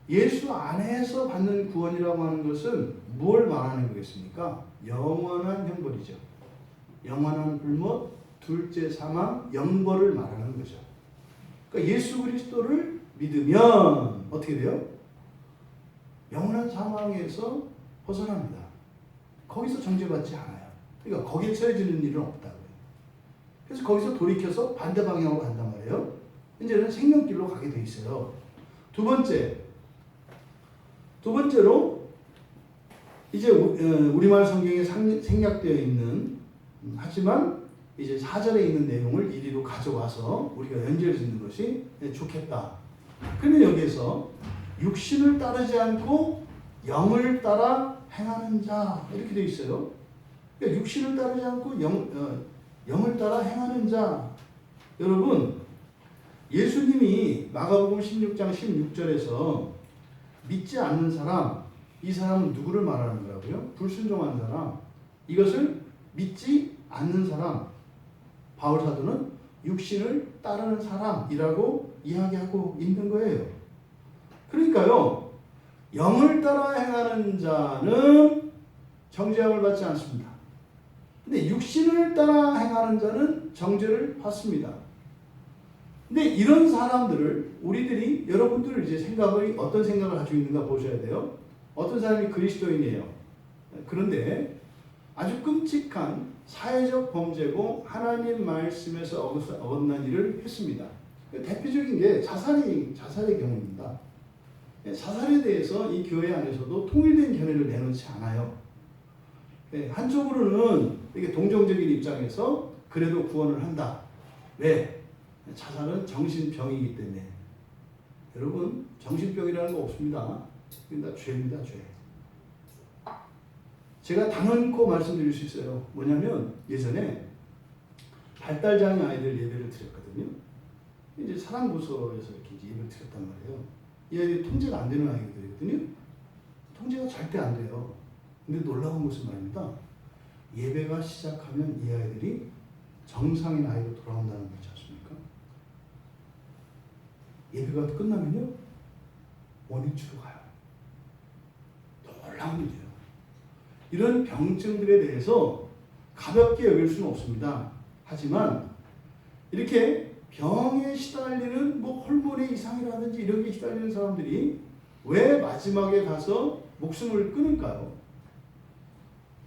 예수 안에서 받는 구원이라고 하는 것은 뭘 말하는 거겠습니까? 영원한 형벌이죠. 영원한 불못, 둘째 사망, 영벌을 말하는 거죠. 그러니까 예수 그리스도를 믿으면 어떻게 돼요? 영원한 사망에서 벗어납니다. 거기서 정죄받지 않아요. 그러니까 거기에 처해지는 일은 없다고요. 그래서 거기서 돌이켜서 반대 방향으로 간단 말이에요. 이제는 생명길로 가게 돼 있어요. 두 번째로 이제 우리말 성경에 생략되어 있는 하지만 이제 4절에 있는 내용을 이리로 가져와서 우리가 연결 짓는 것이 좋겠다. 그러면 여기에서 육신을 따르지 않고 영을 따라 행하는 자 이렇게 되어 있어요. 그러니까 육신을 따르지 않고 영을 따라 행하는 자. 여러분 예수님이 마가복음 16장 16절에서 믿지 않는 사람, 이 사람은 누구를 말하는 거라고요? 불순종한 사람. 이것을 믿지 않는 사람, 바울 사도는 육신을 따르는 사람이라고 이야기하고 있는 거예요. 그러니까요, 영을 따라 행하는 자는 정죄함을 받지 않습니다. 근데 육신을 따라 행하는 자는 정죄를 받습니다. 근데 이런 사람들을 우리들이 여러분들 이제 어떤 생각을 가지고 있는가 보셔야 돼요. 어떤 사람이 그리스도인이에요. 그런데 아주 끔찍한 사회적 범죄고 하나님 말씀에서 어긋난 일을 했습니다. 대표적인 게 자살의 경우입니다. 자살에 대해서 이 교회 안에서도 통일된 견해를 내놓지 않아요. 한쪽으로는 이게 동정적인 입장에서 그래도 구원을 한다. 왜? 자살은 정신병이기 때문에. 여러분 정신병이라는 거 없습니다. 그러니까 죄입니다. 죄. 제가 단언코 말씀드릴 수 있어요. 뭐냐면 예전에 발달장애 아이들 예배를 드렸거든요. 이제 사랑부서에서 이렇게 예배를 드렸단 말이에요. 이 아이들이 통제가 안 되는 아이들이거든요. 통제가 절대 안 돼요. 근데 놀라운 것은 말입니다. 예배가 시작하면 이 아이들이 정상인 아이로 돌아온다는 거 있지 않습니까? 예배가 끝나면요 원위치로 가요. 놀라운 일이에요. 이런 병증들에 대해서 가볍게 여길 수는 없습니다. 하지만 이렇게 병에 시달리는 호르몬의 이상이라든지 이런 게 시달리는 사람들이 왜 마지막에 가서 목숨을 끊을까요?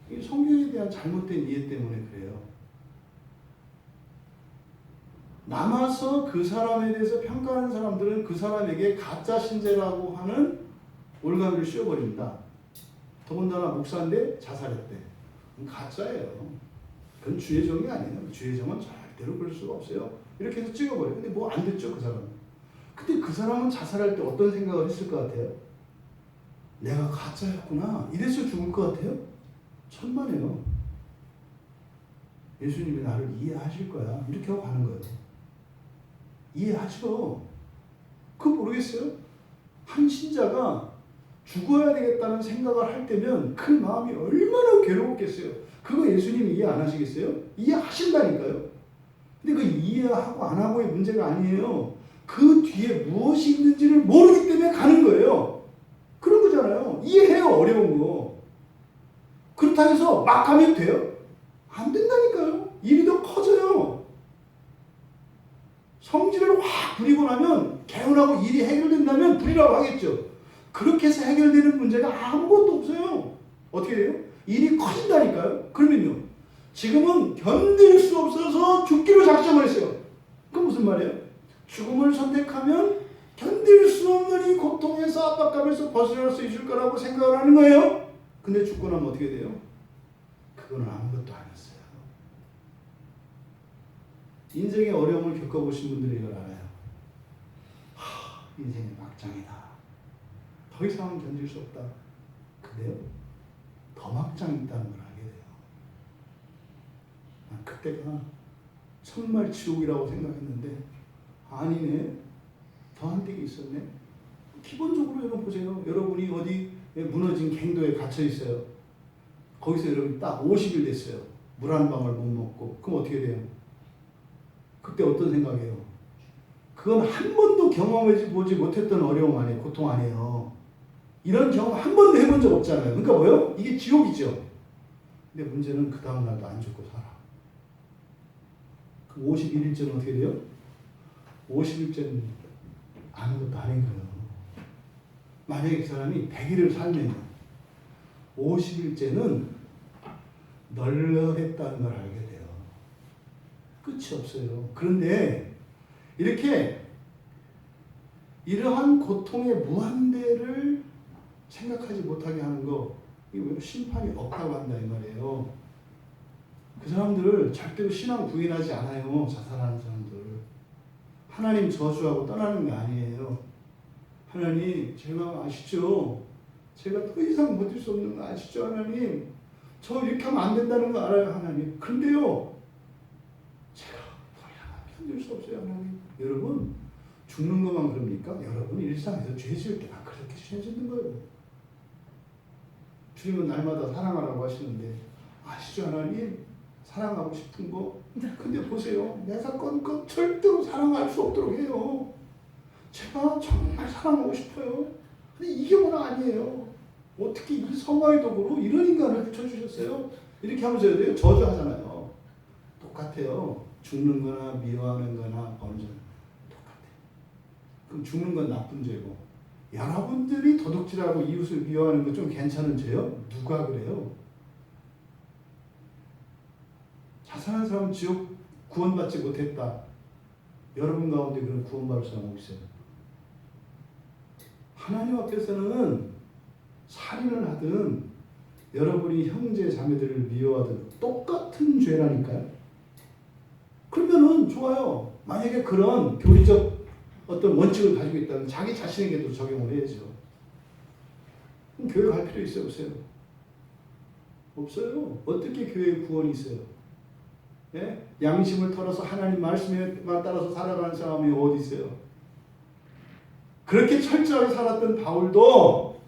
이 성경에 대한 잘못된 이해 때문에 그래요. 남아서 그 사람에 대해서 평가하는 사람들은 그 사람에게 가짜 신자라고 하는 올가미를 씌워버립니다. 더군다나 목사인데 자살했대. 가짜예요. 그건 주의 정이 아니에요. 주의 정은 절대로 그럴 수가 없어요. 이렇게 해서 찍어버려요. 근데 뭐 안 됐죠, 그 사람은. 근데 그 사람은 자살할 때 어떤 생각을 했을 것 같아요? 내가 가짜였구나. 이래서 죽을 것 같아요? 천만에요. 예수님이 나를 이해하실 거야. 이렇게 하고 가는 거예요. 이해하죠? 그거 모르겠어요? 한 신자가 죽어야 되겠다는 생각을 할 때면 그 마음이 얼마나 괴로웠겠어요. 그거 예수님이 이해 안 하시겠어요? 이해하신다니까요. 근데 그 이해하고 안 하고의 문제가 아니에요. 그 뒤에 무엇이 있는지를 모르기 때문에 가는 거예요. 그런 거잖아요. 이해해요, 어려운 거. 그렇다고 해서 막 하면 돼요? 안 된다니까요. 일이 더 커져요. 성질을 확 부리고 나면 개운하고 일이 해결된다면 부리라고 하겠죠. 그렇게 해서 해결되는 문제가 아무것도 없어요. 어떻게 돼요? 일이 커진다니까요. 그러면요, 지금은 견딜 수 없어서 죽기로 작정을 했어요. 그건 무슨 말이에요? 죽음을 선택하면 견딜 수 없는 이 고통에서 압박감에서 벗어날 수 있을 거라고 생각을 하는 거예요. 근데 죽고 나면 어떻게 돼요? 그건 아무것도 아니었어요. 인생의 어려움을 겪어보신 분들이 이걸 알아요. 인생의 막장이다. 더 이상은 견딜 수 없다. 근데요, 더 막장이 있다는 걸 알게 돼요. 난 그때가 정말 지옥이라고 생각했는데 아니네. 더한 데 있었네. 기본적으로 여러분 보세요. 여러분이 어디 무너진 갱도에 갇혀 있어요. 거기서 여러분 딱 50일 됐어요. 물 한 방울 못 먹고. 그럼 어떻게 돼요? 그때 어떤 생각이에요? 그건 한 번도 경험해 보지 못했던 어려움 아니에요. 고통 아니에요. 이런 경험 한 번도 해본 적 없잖아요. 그러니까 뭐예요? 이게 지옥이죠. 근데 문제는 그 다음날도 안 죽고 살아. 그 51일째는 어떻게 돼요? 50일째는 아무것도 아닌 거예요. 만약에 그 사람이 100일을 살면 50일째는 널널했다는 걸 알게 돼요. 끝이 없어요. 그런데 이렇게 이러한 고통의 무한대를 생각하지 못하게 하는 거, 이거 심판이 없다고 한다 이 말이에요. 그 사람들을 절대로 신앙 부인하지 않아요. 자살하는 사람들. 하나님 저주하고 떠나는 게 아니에요. 하나님, 제가 아시죠? 제가 더 이상 버틸 수 없는 거 아시죠? 하나님, 저 이렇게 하면 안 된다는 거 알아요, 하나님. 근데요, 제가 더 이상 견딜 수 없어요, 하나님. 여러분, 죽는 것만 그럽니까? 여러분, 일상에서 죄 지을 때 다 그렇게 죄 짓는 거예요. 주님은 날마다 사랑하라고 하시는데, 아시죠, 하나님? 사랑하고 싶은 거. 근데 보세요. 내가 건건 절대로 사랑할 수 없도록 해요. 제가 정말 사랑하고 싶어요. 근데 이게 뭐라 아니에요. 어떻게 이 성화의 도구로 이런 인간을 붙여주셨어요? 이렇게 하면서 돼요. 저주하잖아요. 똑같아요. 죽는 거나 미워하는 거나 범죄 똑같아요. 그럼 죽는 건 나쁜 죄고, 여러분들이 도둑질하고 이웃을 미워하는 거 좀 괜찮은 죄요? 누가 그래요? 자살한 사람은 지옥 구원받지 못했다. 여러분 가운데 그런 구원받을 사람 없어요. 하나님 앞에서는 살인을 하든 여러분이 형제 자매들을 미워하든 똑같은 죄라니까요. 그러면은 좋아요. 만약에 그런 교리적 어떤 원칙을 가지고 있다면 자기 자신에게도 적용을 해야죠. 그럼 교회 갈 필요 있어요? 없어요? 없어요. 어떻게 교회에 구원이 있어요? 예? 양심을 털어서 하나님 말씀에만 따라서 살아가는 사람이 어디 있어요? 그렇게 철저하게 살았던 바울도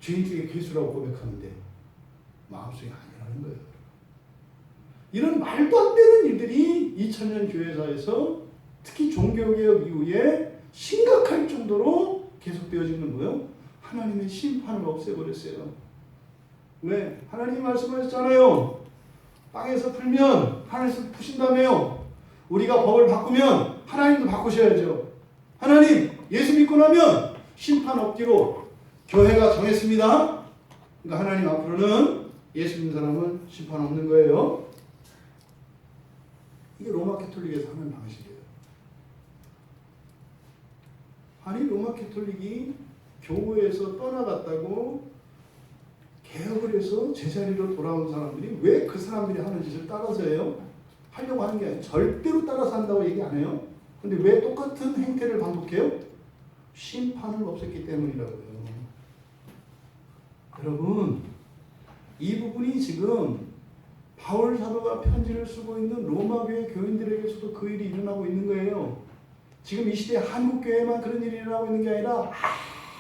죄인 중에 괴수라고 고백하는데 마음속에 아니라는 거예요. 이런 말도 안 되는 일들이 2000년 교회사에서 특히 종교개혁 이후에 심각할 정도로 계속되어지는 거예요. 하나님의 심판을 없애버렸어요. 왜? 하나님이 말씀하셨잖아요. 땅에서 풀면 하늘에서 푸신다며요. 우리가 법을 바꾸면 하나님도 바꾸셔야죠. 하나님, 예수 믿고 나면 심판 없기로 교회가 정했습니다. 그러니까 하나님 앞으로는 예수 믿는 사람은 심판 없는 거예요. 이게 로마 캐톨릭에서 하는 방식이에요. 아니, 로마 캐톨릭이 교회에서 떠나갔다고 개혁을 해서 제자리로 돌아온 사람들이 왜 그 사람들이 하는 짓을 따라서 해요? 하려고 하는 게 아니에요. 절대로 따라서 한다고 얘기 안 해요. 근데 왜 똑같은 행태를 반복해요? 심판을 없앴기 때문이라고요. 여러분, 이 부분이 지금 바울 사도가 편지를 쓰고 있는 로마교회 교인들에게서도 그 일이 일어나고 있는 거예요. 지금 이 시대 한국교회만 그런 일이 일어나고 있는 게 아니라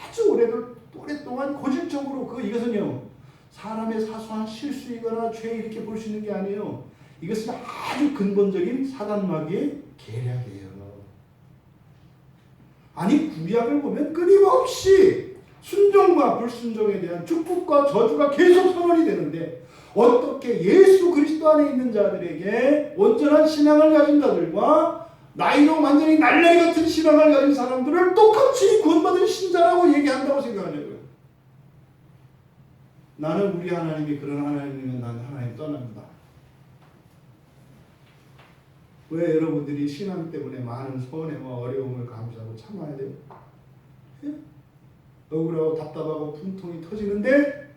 아주 오랫동안 고질적으로 이것은요, 사람의 사소한 실수이거나 죄 이렇게 볼 수 있는 게 아니에요. 이것은 아주 근본적인 사단마귀의 계략이에요. 아니, 구약을 보면 끊임없이 순종과 불순종에 대한 축복과 저주가 계속 선언이 되는데 어떻게 예수 그리스도 안에 있는 자들에게 온전한 신앙을 가진 자들과 나이로 완전히 날라리 같은 신앙을 가진 사람들을 똑같이 구원받은 신자라고 얘기한다고 생각하냐고요. 나는 우리 하나님이 그런 하나님이면 나는 하나님 떠납니다. 왜 여러분들이 신앙 때문에 많은 손해와 어려움을 감수하고 참아야 돼요? 예? 억울하고 답답하고 분통이 터지는데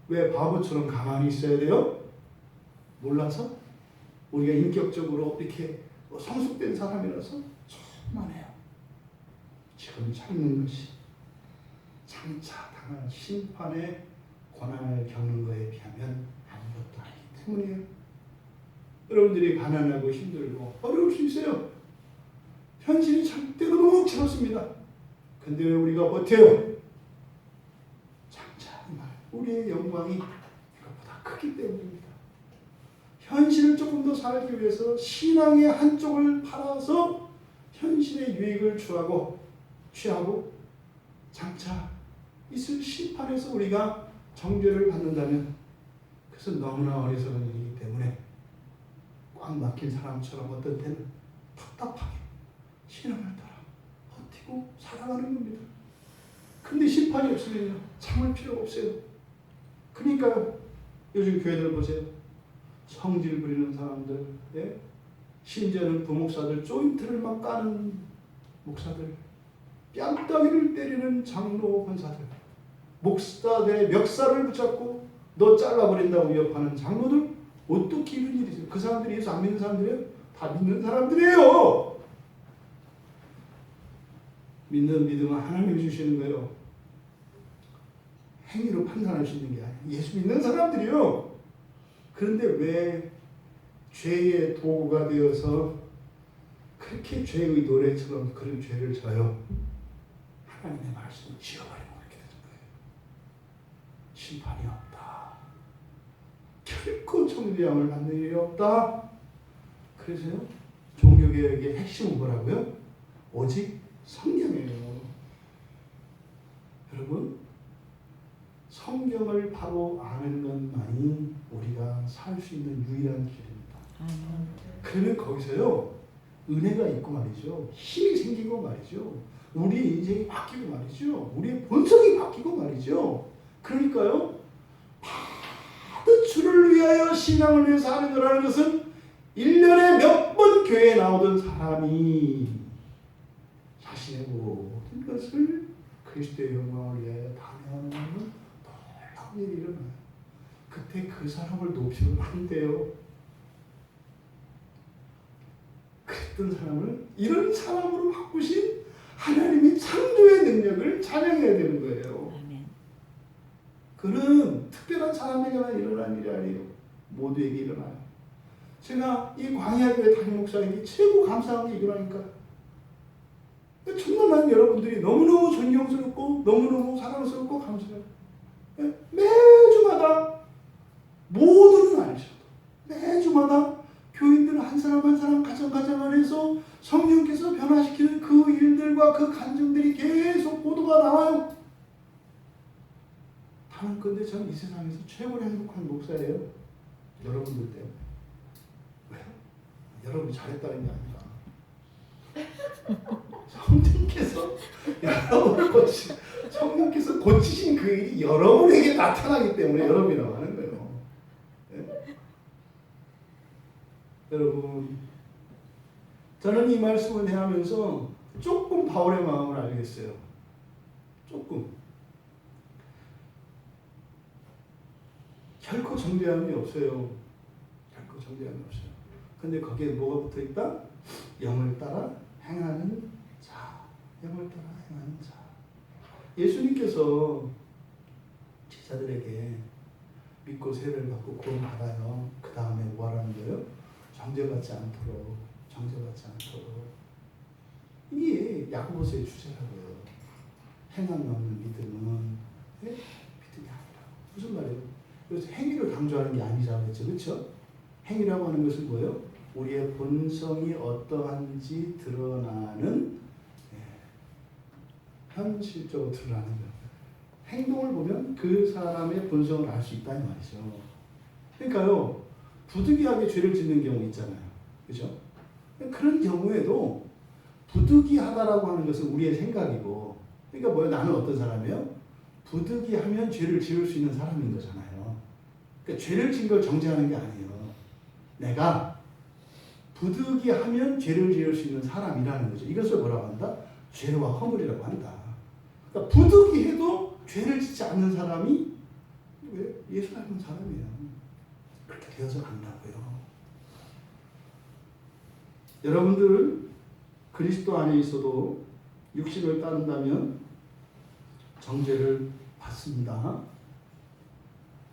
왜 바보처럼 가만히 있어야 돼요? 몰라서? 우리가 인격적으로 이렇게 성숙된 사람이라서 천만에요. 지금 참는 것이 장차 당할 심판의 고난을 겪는 것에 비하면 아무것도 아니기 때문이에요. 여러분들이 가난하고 힘들고 어려울 수 있어요. 현실이 때로는 차갑습니다. 근데 왜 우리가 버텨요? 장차 우리의 영광이 이것보다 크기 때문입니다. 현실을 조금 더 살기 위해서 신앙의 한쪽을 팔아서 현실의 유익을 취하고 장차 있을 심판에서 우리가 정죄를 받는다면 그것은 너무나 어리석은 일이기 때문에 꽉 막힌 사람처럼 어떤 때는 답답하게 신앙을 따라 버티고 살아가는 겁니다. 근데 심판이 없으면요 참을 필요가 없어요. 그러니까요 요즘 교회들 보세요. 성질 부리는 사람들, 예? 심지어는 부목사들 조인트를 막 까는 목사들, 뺨따기를 때리는 장로 권사들, 목사들의 멱살을 붙잡고 너 잘라버린다고 위협하는 장로들, 어떻게 이런 일이 있어요? 그 사람들이 예수 안 믿는 사람들이에요? 다 믿는 사람들이에요. 믿는 믿음은 하나님이 주시는 거예요. 행위로 판단할 수 있는 게 아니에요. 예수 믿는 사람들이요. 그런데 왜 죄의 도구가 되어서 그렇게 죄의 노래처럼 그런 죄를 져요? 하나님의 말씀을 지어버리면 그렇게 되는 거예요. 심판이 없다. 결코 정죄함을 받는 일이 없다. 그래서요 종교개혁의 핵심은 뭐라고요? 오직 성경이에요. 여러분 성경을 바로 아는 것만이 우리가 살 수 있는 유일한 길입니다. 그러면 거기서요 은혜가 있고 말이죠. 힘이 생기고 말이죠. 우리의 인생이 바뀌고 말이죠. 우리의 본성이 바뀌고 말이죠. 그러니까요 받은 주를 위하여 신앙을 위해서 하는 거라는 것은 1년에 몇 번 교회에 나오던 사람이 자신의 모든 것을 그리스도의 영광을 위하여 다하는 것은 놀라운 일이 일어나요. 그때 그 사람을 높이면 안 돼요. 그랬던 사람을 이런 사람으로 바꾸신 하나님의 창조의 능력을 찬양해야 되는 거예요. 그는 특별한 사람에게만 일어난 일이 아니에요. 모두에게 일어나요. 제가 이 광야교회 담임 목사에게 최고 감사한 게 이거라니까. 정말 난 여러분들이 너무너무 존경스럽고 너무너무 사랑스럽고 감사해요. 매주마다 모두는 아니셔도 매주마다 교인들 한 사람 한 사람 가정 안에서 성령께서 변화시키는 그 일들과 그 간증들이 계속 보도가 나와요. 다른 건데 전 이 세상에서 최고로 행복한 목사예요. 여러분들 때문에. 왜요? 여러분이 잘했다는 게 아니라 성령께서 고치신 그 일이 여러분에게 나타나기 때문에 여러분이라고 하는 거예요. 네? 여러분 저는 이 말씀을 대하면서 조금 바울의 마음을 알겠어요. 조금. 결코 정죄함이 없어요. 결코 정죄함이 없어요. 근데 거기에 뭐가 붙어 있다? 영을 따라 행하는 자. 영을 따라 행하는 자. 예수님께서 제자들에게 믿고 세례를 받고 구원받아요. 그 다음에 뭐 하라는 거예요? 정죄받지 않도록. 이게 야고보서의 주제라고요. 행함 없는 믿음은 믿음이 아니라고. 무슨 말이에요? 그래서 행위를 강조하는 게 아니라고 했죠. 그렇죠? 행위라고 하는 것은 뭐예요? 우리의 본성이 어떠한지 드러나는 현실적으로 드러나는 거예요. 행동을 보면 그 사람의 본성을 알 수 있다는 말이죠. 그러니까요. 부득이하게 죄를 짓는 경우 있잖아요. 그렇죠? 그런 경우에도 부득이하다라고 하는 것은 우리의 생각이고, 그러니까 뭐야? 나는 어떤 사람이에요? 부득이하면 죄를 지을 수 있는 사람인 거잖아요. 그러니까 죄를 지은 걸 정죄하는 게 아니에요. 내가 부득이하면 죄를 지을 수 있는 사람이라는 거죠. 이것을 뭐라고 한다? 죄와 허물이라고 한다. 그러니까 부득이해도 죄를 짓지 않는 사람이 왜? 예수 닮은 사람이에요. 그렇게 되어서 간다고요. 여러분들 그리스도 안에 있어도 육신을 따른다면 정죄를 받습니다.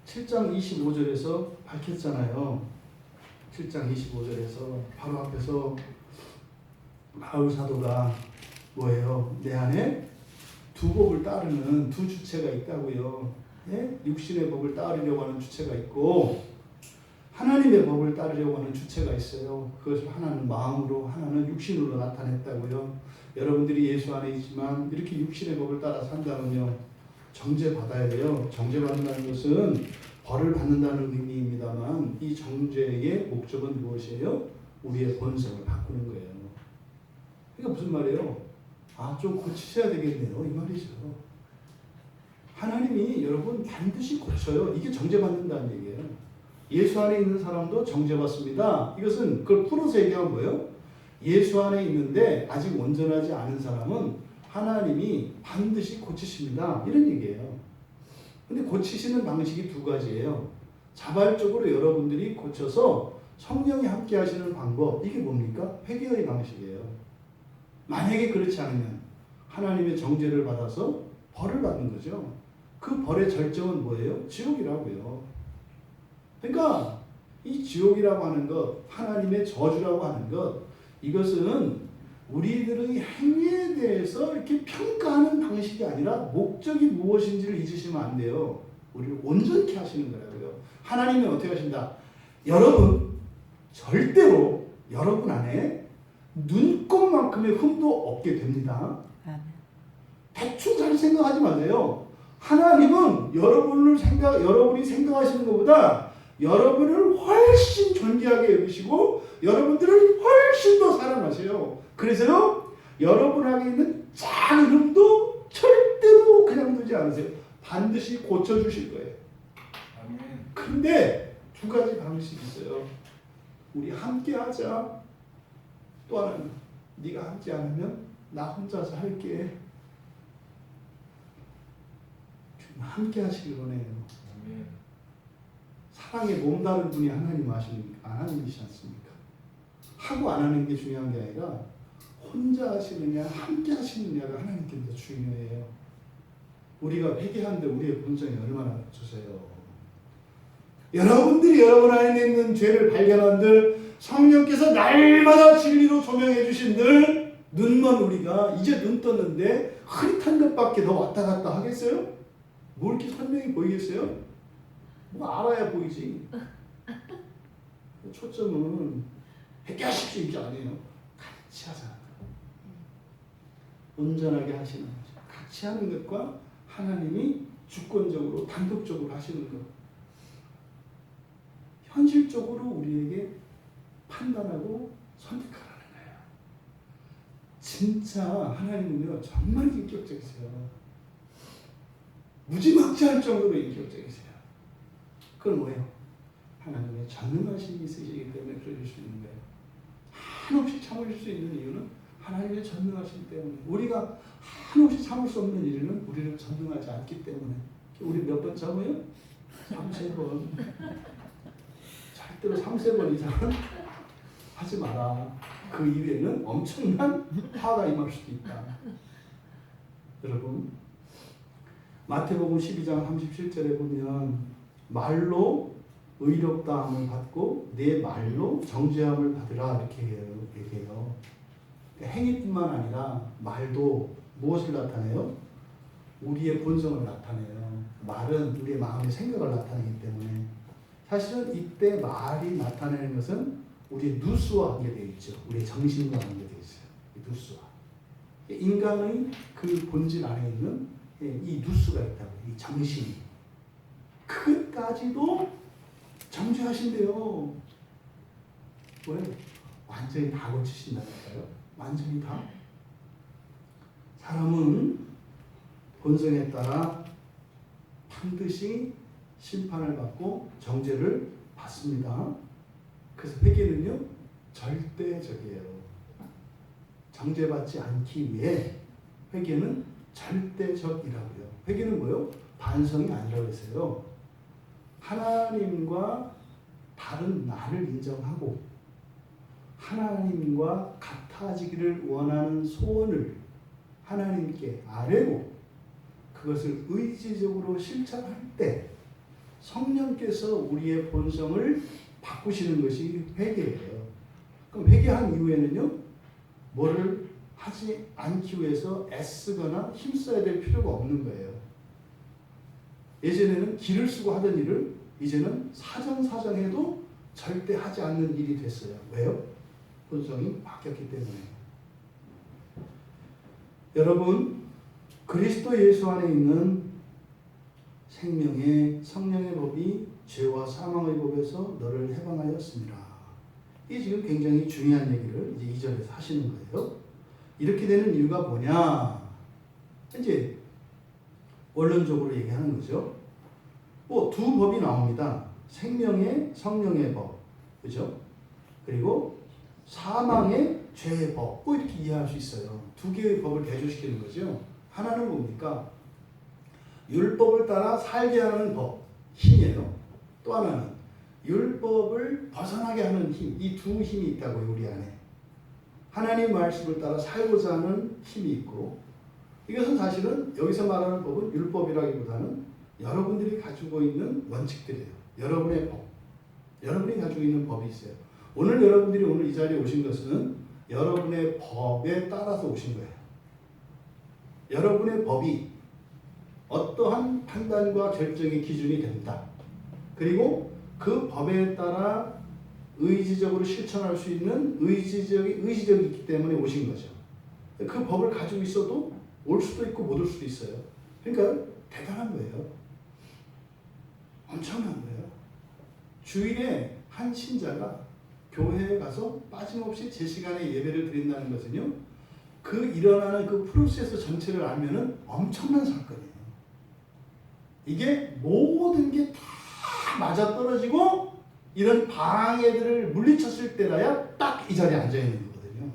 7장 25절에서 밝혔잖아요. 7장 25절에서 바로 앞에서 바울 사도가 뭐예요? 내 안에 두 법을 따르는 두 주체가 있다고요. 예? 육신의 법을 따르려고 하는 주체가 있고 하나님의 법을 따르려고 하는 주체가 있어요. 그것을 하나는 마음으로, 하나는 육신으로 나타냈다고요. 여러분들이 예수 안에 있지만 이렇게 육신의 법을 따라 산다면요, 정죄받아야 돼요. 정죄받는다는 것은 벌을 받는다는 의미입니다만 이 정죄의 목적은 무엇이에요? 우리의 본성을 바꾸는 거예요. 그러니까 무슨 말이에요? 좀 고치셔야 되겠네요. 이 말이죠. 하나님이 여러분 반드시 고쳐요. 이게 정죄받는다는 얘기예요. 예수 안에 있는 사람도 정죄받습니다. 이것은 그걸 풀어서 얘기하면 뭐예요? 예수 안에 있는데 아직 온전하지 않은 사람은 하나님이 반드시 고치십니다. 이런 얘기예요. 근데 고치시는 방식이 두 가지예요. 자발적으로 여러분들이 고쳐서 성령이 함께 하시는 방법, 이게 뭡니까? 회개의 방식이에요. 만약에 그렇지 않으면 하나님의 정죄를 받아서 벌을 받는 거죠. 그 벌의 절정은 뭐예요? 지옥이라고요. 그러니까 이 지옥이라고 하는 것, 하나님의 저주라고 하는 것, 이것은 우리들의 행위에 대해서 이렇게 평가하는 방식이 아니라 목적이 무엇인지를 잊으시면 안 돼요. 우리를 온전케 하시는 거라고요. 하나님은 어떻게 하신다? 여러분, 절대로 여러분 안에 눈곱만큼의 흠도 없게 됩니다. 대충 잘 생각하지 마세요. 하나님은 여러분이 생각하시는 것보다 여러분을 훨씬 존귀하게 여기시고 여러분들을 훨씬 더 사랑하세요. 그래서요, 여러분 안에 있는 작은 흠도 절대로 그냥 두지 않으세요. 반드시 고쳐주실 거예요. 아멘. 근데 두 가지 방식이 있어요. 우리 함께 하자. 또 하나는 네가 함께 안 하면 나 혼자서 할게. 함께 하시길 원해요. 아멘. 사랑에 몸다른 분이 하나님이시지 않습니까? 하고 안 하는 게 중요한 게 아니라 혼자 하시느냐 함께 하시느냐가 하나님께 더 중요해요. 우리가 회개하는데 우리의 본성이 얼마나 주세요. 여러분들이 여러분 안에 있는 죄를 발견한들, 성령께서 날마다 진리로 조명해 주신들, 눈먼 우리가 이제 눈 떴는데 흐릿한 것밖에 더 왔다 갔다 하겠어요? 뭐 이렇게 선명히 보이겠어요? 뭐 알아야 보이지. 초점은 회개하십시오 이게 아니에요. 같이 하자. 온전하게 하시는 거죠. 같이 하는 것과 하나님이 주권적으로 단독적으로 하시는 것. 현실적으로 우리에게 판단하고 선택하라는 거예요. 진짜 하나님은요 정말 인격적이세요. 무지막지할 정도로 인격적이세요. 그건 뭐예요? 하나님의 전능하심이 있으시기 때문에 그러실 수 있는 거예요. 한없이 참으실 수 있는 이유는 하나님의 전능하심 때문에. 우리가 한없이 참을 수 없는 일은 우리는 전능하지 않기 때문에. 우리 몇 번 참아요? 3-4번. 절대로 3-4번 이상은 하지 마라. 그 이후에는 엄청난 화가 임할 수도 있다. 여러분, 마태복음 12장 37절에 보면 말로 의롭다함을 받고 내 말로 정죄함을 받으라 이렇게 얘기해요. 행위뿐만 아니라 말도 무엇을 나타내요? 우리의 본성을 나타내요. 말은 우리의 마음의 생각을 나타내기 때문에 사실은 이때 말이 나타내는 것은 우리의 누수와 관계되어 있죠. 우리의 정신과 관계되어 있어요. 누수와. 인간의 그 본질 안에 있는 이 누수가 있다고. 이 정신이. 그것까지도 정죄하신대요. 왜? 완전히 다 고치신다니까요. 완전히 다. 사람은 본성에 따라 반드시 심판을 받고 정죄를 받습니다. 그래서 회개는요 절대적이에요. 정죄받지 않기 위해 회개는 절대적이라고요. 회개는 뭐요? 반성이 아니라고 했어요. 하나님과 다른 나를 인정하고 하나님과 같아지기를 원하는 소원을 하나님께 아뢰고 그것을 의지적으로 실천할 때 성령께서 우리의 본성을 바꾸시는 것이 회개예요. 그럼 회개한 이후에는요, 뭐를 하지 않기 위해서 애쓰거나 힘써야 될 필요가 없는 거예요. 예전에는 기를 쓰고 하던 일을 이제는 사정사정해도 절대 하지 않는 일이 됐어요. 왜요? 본성이 바뀌었기 때문에. 여러분, 그리스도 예수 안에 있는 생명의 성령의 법이 죄와 사망의 법에서 너를 해방하였습니다. 이게 지금 굉장히 중요한 얘기를 이제 2절에서 하시는 거예요. 이렇게 되는 이유가 뭐냐? 이제 원론적으로 얘기하는 거죠. 두 법이 나옵니다. 생명의 성령의 법, 그죠? 그리고 사망의 죄의 법, 이렇게 이해할 수 있어요. 두 개의 법을 대조시키는 거죠. 하나는 뭡니까? 율법을 따라 살게 하는 법, 힘이에요. 또 하나는 율법을 벗어나게 하는 힘, 이 두 힘이 있다고요, 우리 안에. 하나님 말씀을 따라 살고자 하는 힘이 있고, 이것은 사실은 여기서 말하는 법은 율법이라기보다는 여러분들이 가지고 있는 원칙들이에요. 여러분의 법, 여러분이 가지고 있는 법이 있어요. 오늘 여러분들이 오늘 이 자리에 오신 것은 여러분의 법에 따라서 오신 거예요. 여러분의 법이 어떠한 판단과 결정의 기준이 된다. 그리고 그 법에 따라 의지적으로 실천할 수 있는 의지적이 있기 때문에 오신 거죠. 그 법을 가지고 있어도 올 수도 있고 못 올 수도 있어요. 그러니까 대단한 거예요. 엄청난 거예요. 주일에 한 신자가 교회에 가서 빠짐없이 제 시간에 예배를 드린다는 것은요, 그 일어나는 그 프로세스 전체를 알면은 엄청난 사건이에요. 이게 모든 게 다 맞아떨어지고 이런 방해들을 물리쳤을 때라야 딱 이 자리에 앉아있는 거거든요.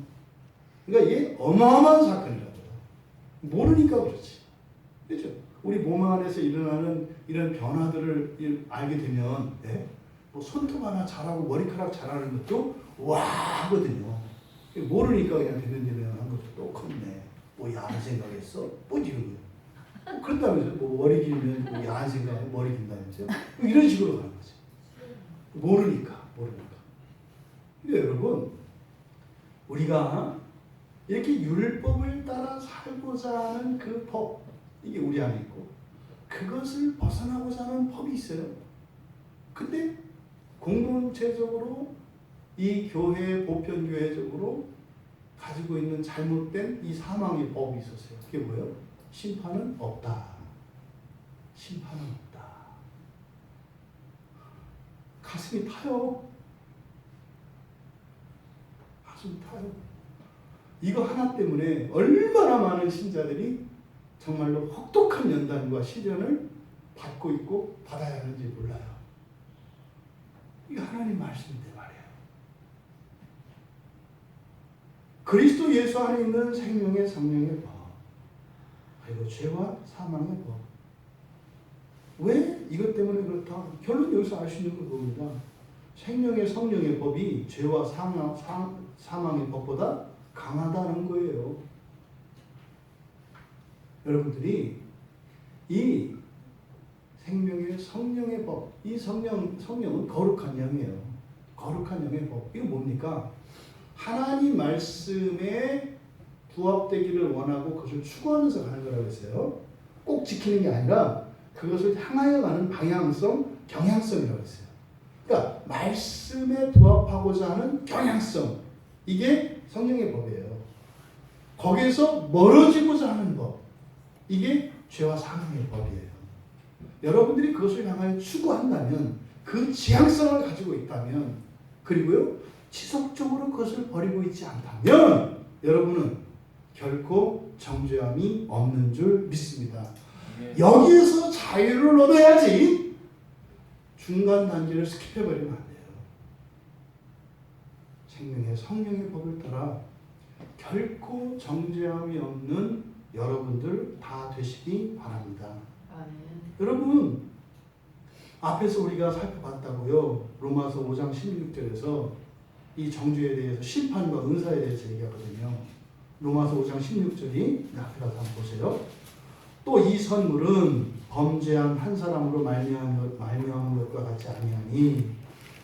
그러니까 이게 어마어마한 사건이라고요. 모르니까 그렇지. 그렇죠? 우리 몸 안에서 일어나는 이런 변화들을 알게 되면, 뭐 손톱 하나 자라고 머리카락 자라는 것도 와 하거든요. 모르니까 그냥 되면 한 것도 또 컸네. 뭐 야한 생각했어? 뭐 이런 거예요. 그렇다면서요. 뭐 머리 길면 뭐 야한 생각하고 머리 긴다면서요. 뭐 이런 식으로 가는 거지. 모르니까. 근데 여러분, 우리가 이렇게 율법을 따라 살고자 하는 그 법, 이게 우리 안에 있고, 그것을 벗어나고자 하는 법이 있어요. 근데 공동체적으로 이 교회, 보편교회적으로 가지고 있는 잘못된 이 사망의 법이 있었어요. 그게 뭐예요? 심판은 없다. 심판은 없다. 가슴이 타요. 가슴이 타요. 이거 하나 때문에 얼마나 많은 신자들이 정말로 혹독한 연단과 시련을 받고 있고 받아야 하는지 몰라요. 이게 하나님 말씀인데 말이에요. 그리스도 예수 안에 있는 생명의 성령의 법, 그리고 죄와 사망의 법. 왜 이것 때문에 그렇다? 결론 여기서 알 수 있는 건 뭡니다. 생명의 성령의 법이 죄와 사망의 법보다 강하다는 거예요. 여러분들이 이 생명의 성령의 법, 이 성령은 거룩한 영이에요. 거룩한 영의 법. 이거 뭡니까? 하나님 말씀에 부합되기를 원하고 그것을 추구하면서 가는 거라고 했어요. 꼭 지키는 게 아니라 그것을 향하여 가는 방향성, 경향성이라고 했어요. 그러니까 말씀에 부합하고자 하는 경향성, 이게 성령의 법이에요. 거기에서 멀어지고자 하는 법, 이게 죄와 사망의 법이에요. 여러분들이 그것을 향하여 추구한다면, 그 지향성을 가지고 있다면, 그리고요 지속적으로 그것을 버리고 있지 않다면 여러분은 결코 정죄함이 없는 줄 믿습니다. 여기에서 자유를 얻어야지 중간 단계를 스킵해버리면 안 돼요. 생명의 성령의 법을 따라 결코 정죄함이 없는 여러분들 다 되시기 바랍니다. 여러분 앞에서 우리가 살펴봤다고요. 로마서 5장 16절에서 이 정죄에 대해서 심판과 은사에 대해서 얘기하거든요. 로마서 5장 16절이 앞에 가서 한번 보세요. 또 이 선물은 범죄한 한 사람으로 말미암은 것과 같지 아니하니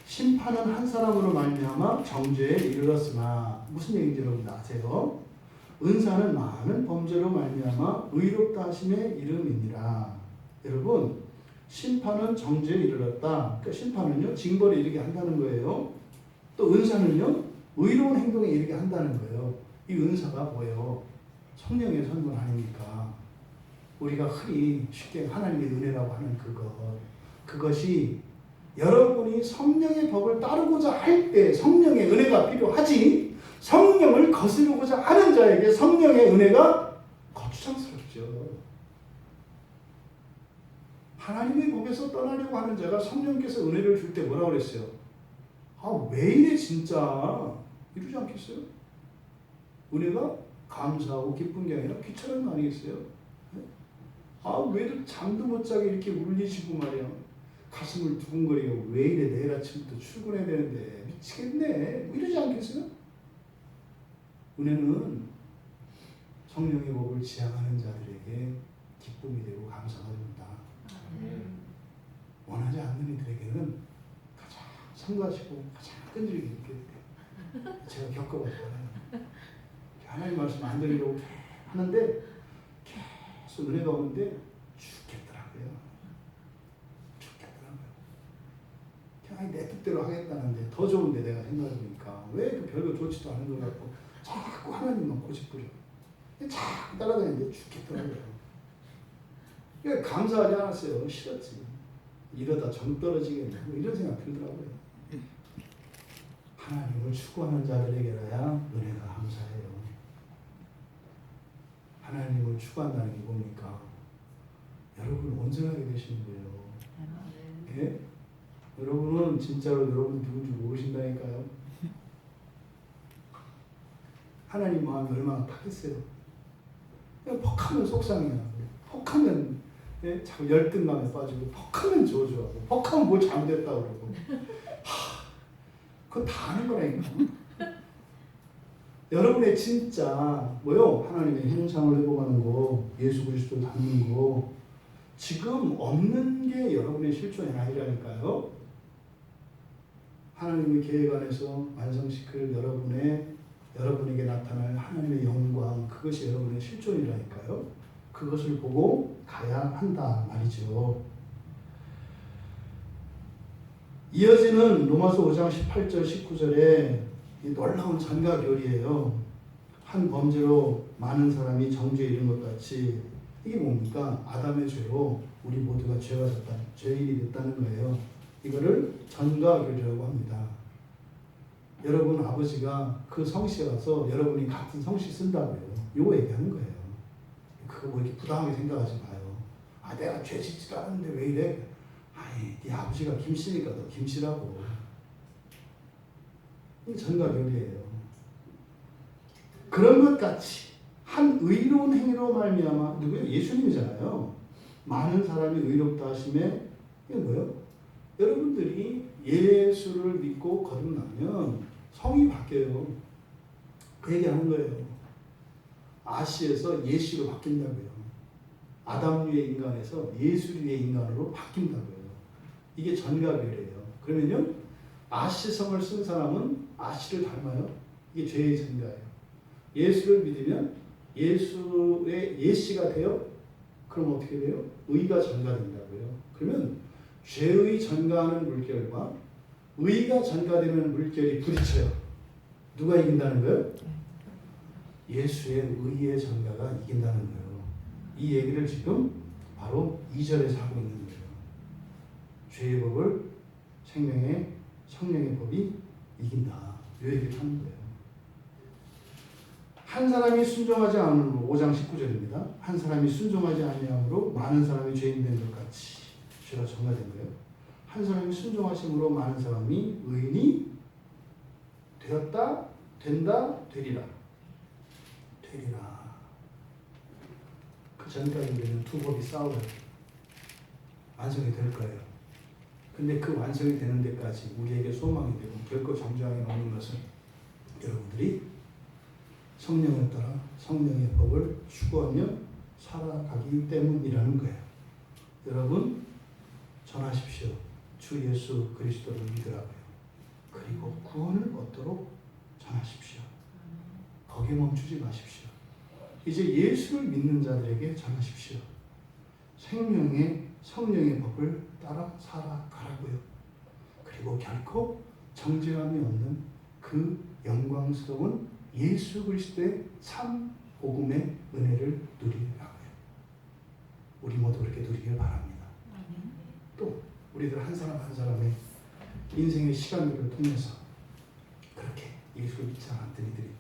심판은 한 사람으로 말미암아 정죄에 이르렀으나 무슨 얘기인지 여러분 아세요? 은사는 많은 범죄로 말미암아 의롭다 하심에 이름이니라. 여러분 심판은 정죄에 이르렀다. 그러니까 심판은요 징벌에 이르게 한다는 거예요. 또 은사는요 의로운 행동에 이르게 한다는 거예요. 이 은사가 뭐예요? 성령의 선물 아닙니까? 우리가 흔히 쉽게 하나님의 은혜라고 하는 그것이 여러분이 성령의 법을 따르고자 할 때 성령의 은혜가 필요하지, 성령을 거스르고자 하는 자에게 성령의 은혜가 거추장스럽죠. 하나님의 법에서 떠나려고 하는 자가 성령께서 은혜를 줄 때 뭐라고 그랬어요? 왜 이래 진짜 이러지 않겠어요? 은혜가 감사하고 기쁜 게 아니라 귀찮은 거 아니겠어요? 왜들 잠도 못 자게 이렇게 울리시고 말이야. 가슴을 두근거리고 왜 이래 내일 아침부터 출근해야 되는데 미치겠네 이러지 않겠어요? 은혜는 성령의 법을 지향하는 자들에게 기쁨이 되고 감사가 됩니다. 원하지 않는 이들에게는 가장 성가시고 가장 끈질기게 느껴져요. 제가 겪어봤잖아요. 하나님 말씀 안 들으려고 하는데 계속 은혜가 오는데 죽겠더라고요. 그냥 내 뜻대로 하겠다는데 더 좋은데 내가 생각해보니까 왜 그 별거 좋지도 않은 것 같고 자꾸 하나님만 고집부려. 자꾸 따라다니는데 죽겠더라고요. 그러니까 감사하지 않았어요. 싫었지. 이러다 정 떨어지겠네. 이런 생각 들더라고요. 하나님을 추구하는 자들에게라야 은혜가 감사해요. 하나님을 추구한다는 게 뭡니까? 여러분 온전하게 되시는 거예요. 예? 여러분은 진짜로 여러분 누군지 모르신다니까요. 하나님 마음이 얼마나 탁했어요. 그냥 퍽하면 속상해요. 퍽하면 자꾸 열등감에 빠지고 퍽하면 저주하고 퍽하면 뭐 잘못했다고 그러고 그거 다 하는 거라니까. 여러분의 진짜 하나님의 형상을 회복하는 거, 예수 그리스도 닮는 거 지금 없는 게 여러분의 실존이 아니라니까요. 하나님의 계획 안에서 완성시킬 여러분에게 나타날 하나님의 영광, 그것이 여러분의 실존이라니까요. 그것을 보고 가야 한다 말이죠. 이어지는 로마서 5장 18절 19절에 놀라운 전가교리예요. 한 범죄로 많은 사람이 정죄에 이른 것 같이 이게 뭡니까? 아담의 죄로 우리 모두가 죄인이 됐다는 거예요. 이거를 전가교리라고 합니다. 여러분 아버지가 그 성씨에 가서 여러분이 같은 성씨 쓴다고요. 요거 얘기하는 거예요. 그거 뭐 이렇게 부당하게 생각하지 마요. 내가 죄 짓지도 않았는데 왜 이래? 네 아버지가 김씨니까 너 김씨라고. 이게 전가교리예요. 그런 것 같이 한 의로운 행위로 말미암아 누구예요? 예수님이잖아요. 많은 사람이 의롭다 하심에 이게 뭐예요? 여러분들이 예수를 믿고 거듭나면 성이 바뀌어요. 그 얘기하는 거예요. 아시에서 예시로 바뀐다고요. 아담류의 인간에서 예수류의 인간으로 바뀐다고요. 이게 전가교리예요. 그러면요, 아시성을 쓴 사람은 아시를 닮아요. 이게 죄의 전가예요. 예수를 믿으면 예수의 예시가 돼요. 그럼 어떻게 돼요? 의가 전가된다고요. 그러면 죄의 전가하는 물결과 의가 전가되는 물결이 부딪혀요. 누가 이긴다는 거예요? 예수의 의의 전가가 이긴다는 거예요. 이 얘기를 지금 바로 2절에서 하고 있는 거예요. 죄의 법을 성령의 법이 이긴다. 이 얘기를 하는 거예요. 한 사람이 순종하지 않으므로 5장 19절입니다. 한 사람이 순종하지 아니함으로 많은 사람이 죄인된 것 같이 죄가 전가된 거예요. 한 사람이 순종하심으로 많은 사람이 의인이 되었다, 된다, 되리라. 그 전까지 우리는 두 법이 싸워요. 완성이 될 거예요. 근데 그 완성이 되는 데까지 우리에게 소망이 되고 결코 정죄함이 없는 것은 여러분들이 성령을 따라 성령의 법을 추구하며 살아가기 때문이라는 거예요. 여러분 전하십시오. 주 예수 그리스도를 믿으라고요. 그리고 구원을 얻도록 전하십시오. 거기에 멈추지 마십시오. 이제 예수를 믿는 자들에게 전하십시오. 성령의 법을 따라 살아가라고요. 그리고 결코 정죄함이 없는 그 영광스러운 예수 그리스도의 참 복음의 은혜를 누리라고요. 우리 모두 그렇게 누리길 바랍니다. 또 우리들 한 사람 한 사람의 인생의 시간들을 통해서 그렇게 예수를 믿지 않았던 이들이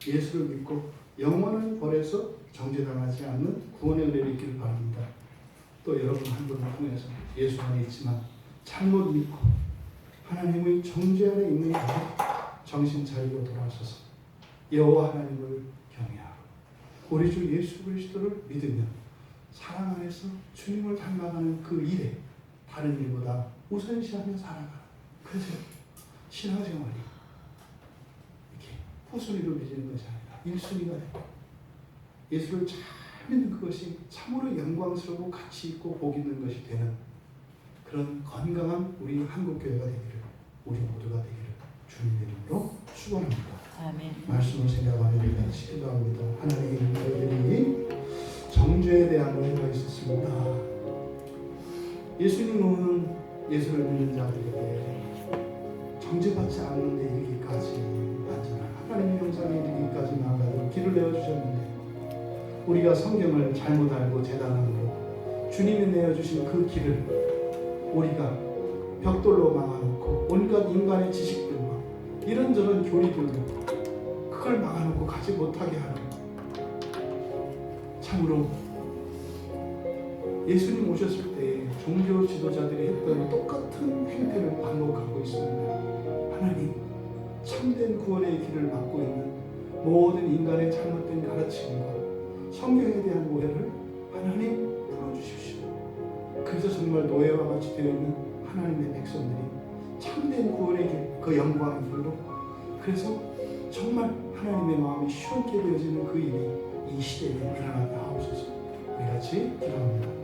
예수를 믿고 영원한 벌에서 정죄당하지 않는 구원의 은혜를 있기를 바랍니다. 또 여러분 한 분을 통해서 예수 안에 있지만 잘못 믿고 하나님의 정죄 아래 있는 이들 정신 차리고 돌아서서 여호와 하나님을 경외하고 우리 주 예수 그리스도를 믿으며 사랑 안에서 주님을 닮아가는 그 일에 다른 일보다 우선시하며 살아가라. 그래서 신앙생활이 이렇게 후순위로 맺는 것이 아니라 1순위가 되고 예수를 잘 믿는 그것이 참으로 영광스럽고 가치 있고 복 있는 것이 되는 그런 건강한 우리 한국교회가 되기를 우리 모두가 되기를 주님의 이름으로 축원합니다. 아멘. 말씀을 생각하며 같이 기도합니다. 하나님, 저희들이 정죄에 대한 오해가 있었습니다. 예수님은 예수를 믿는 자들에게 정죄받지 않는 데 이르기까지 완전한 하나님의 형상에 이르기까지 나아가도록 길을 내어주셨는데 우리가 성경을 잘못 알고 재단함으로 주님이 내어주신 그 길을 우리가 벽돌로 막아놓고 온갖 인간의 지식들과 이런저런 교리들로 그걸 막아놓고 가지 못하게 하는 참으로 예수님 오셨을 때 종교 지도자들이 했던 똑같은 행태를 반복하고 있습니다. 하나님, 참된 구원의 길을 막고 있는 모든 인간의 잘못된 가르침과 성경에 대한 오해를 하나님 풀어주십시오. 그래서 정말 노예와 같이 되어 있는 하나님의 백성들이 참된 구원의 길, 그 영광의 길로 그래서 정말 하나님의 마음이 시원케 되어지는 그 일이 이 시대에 일어나게 하옵소서. 우리 같이 기도합니다.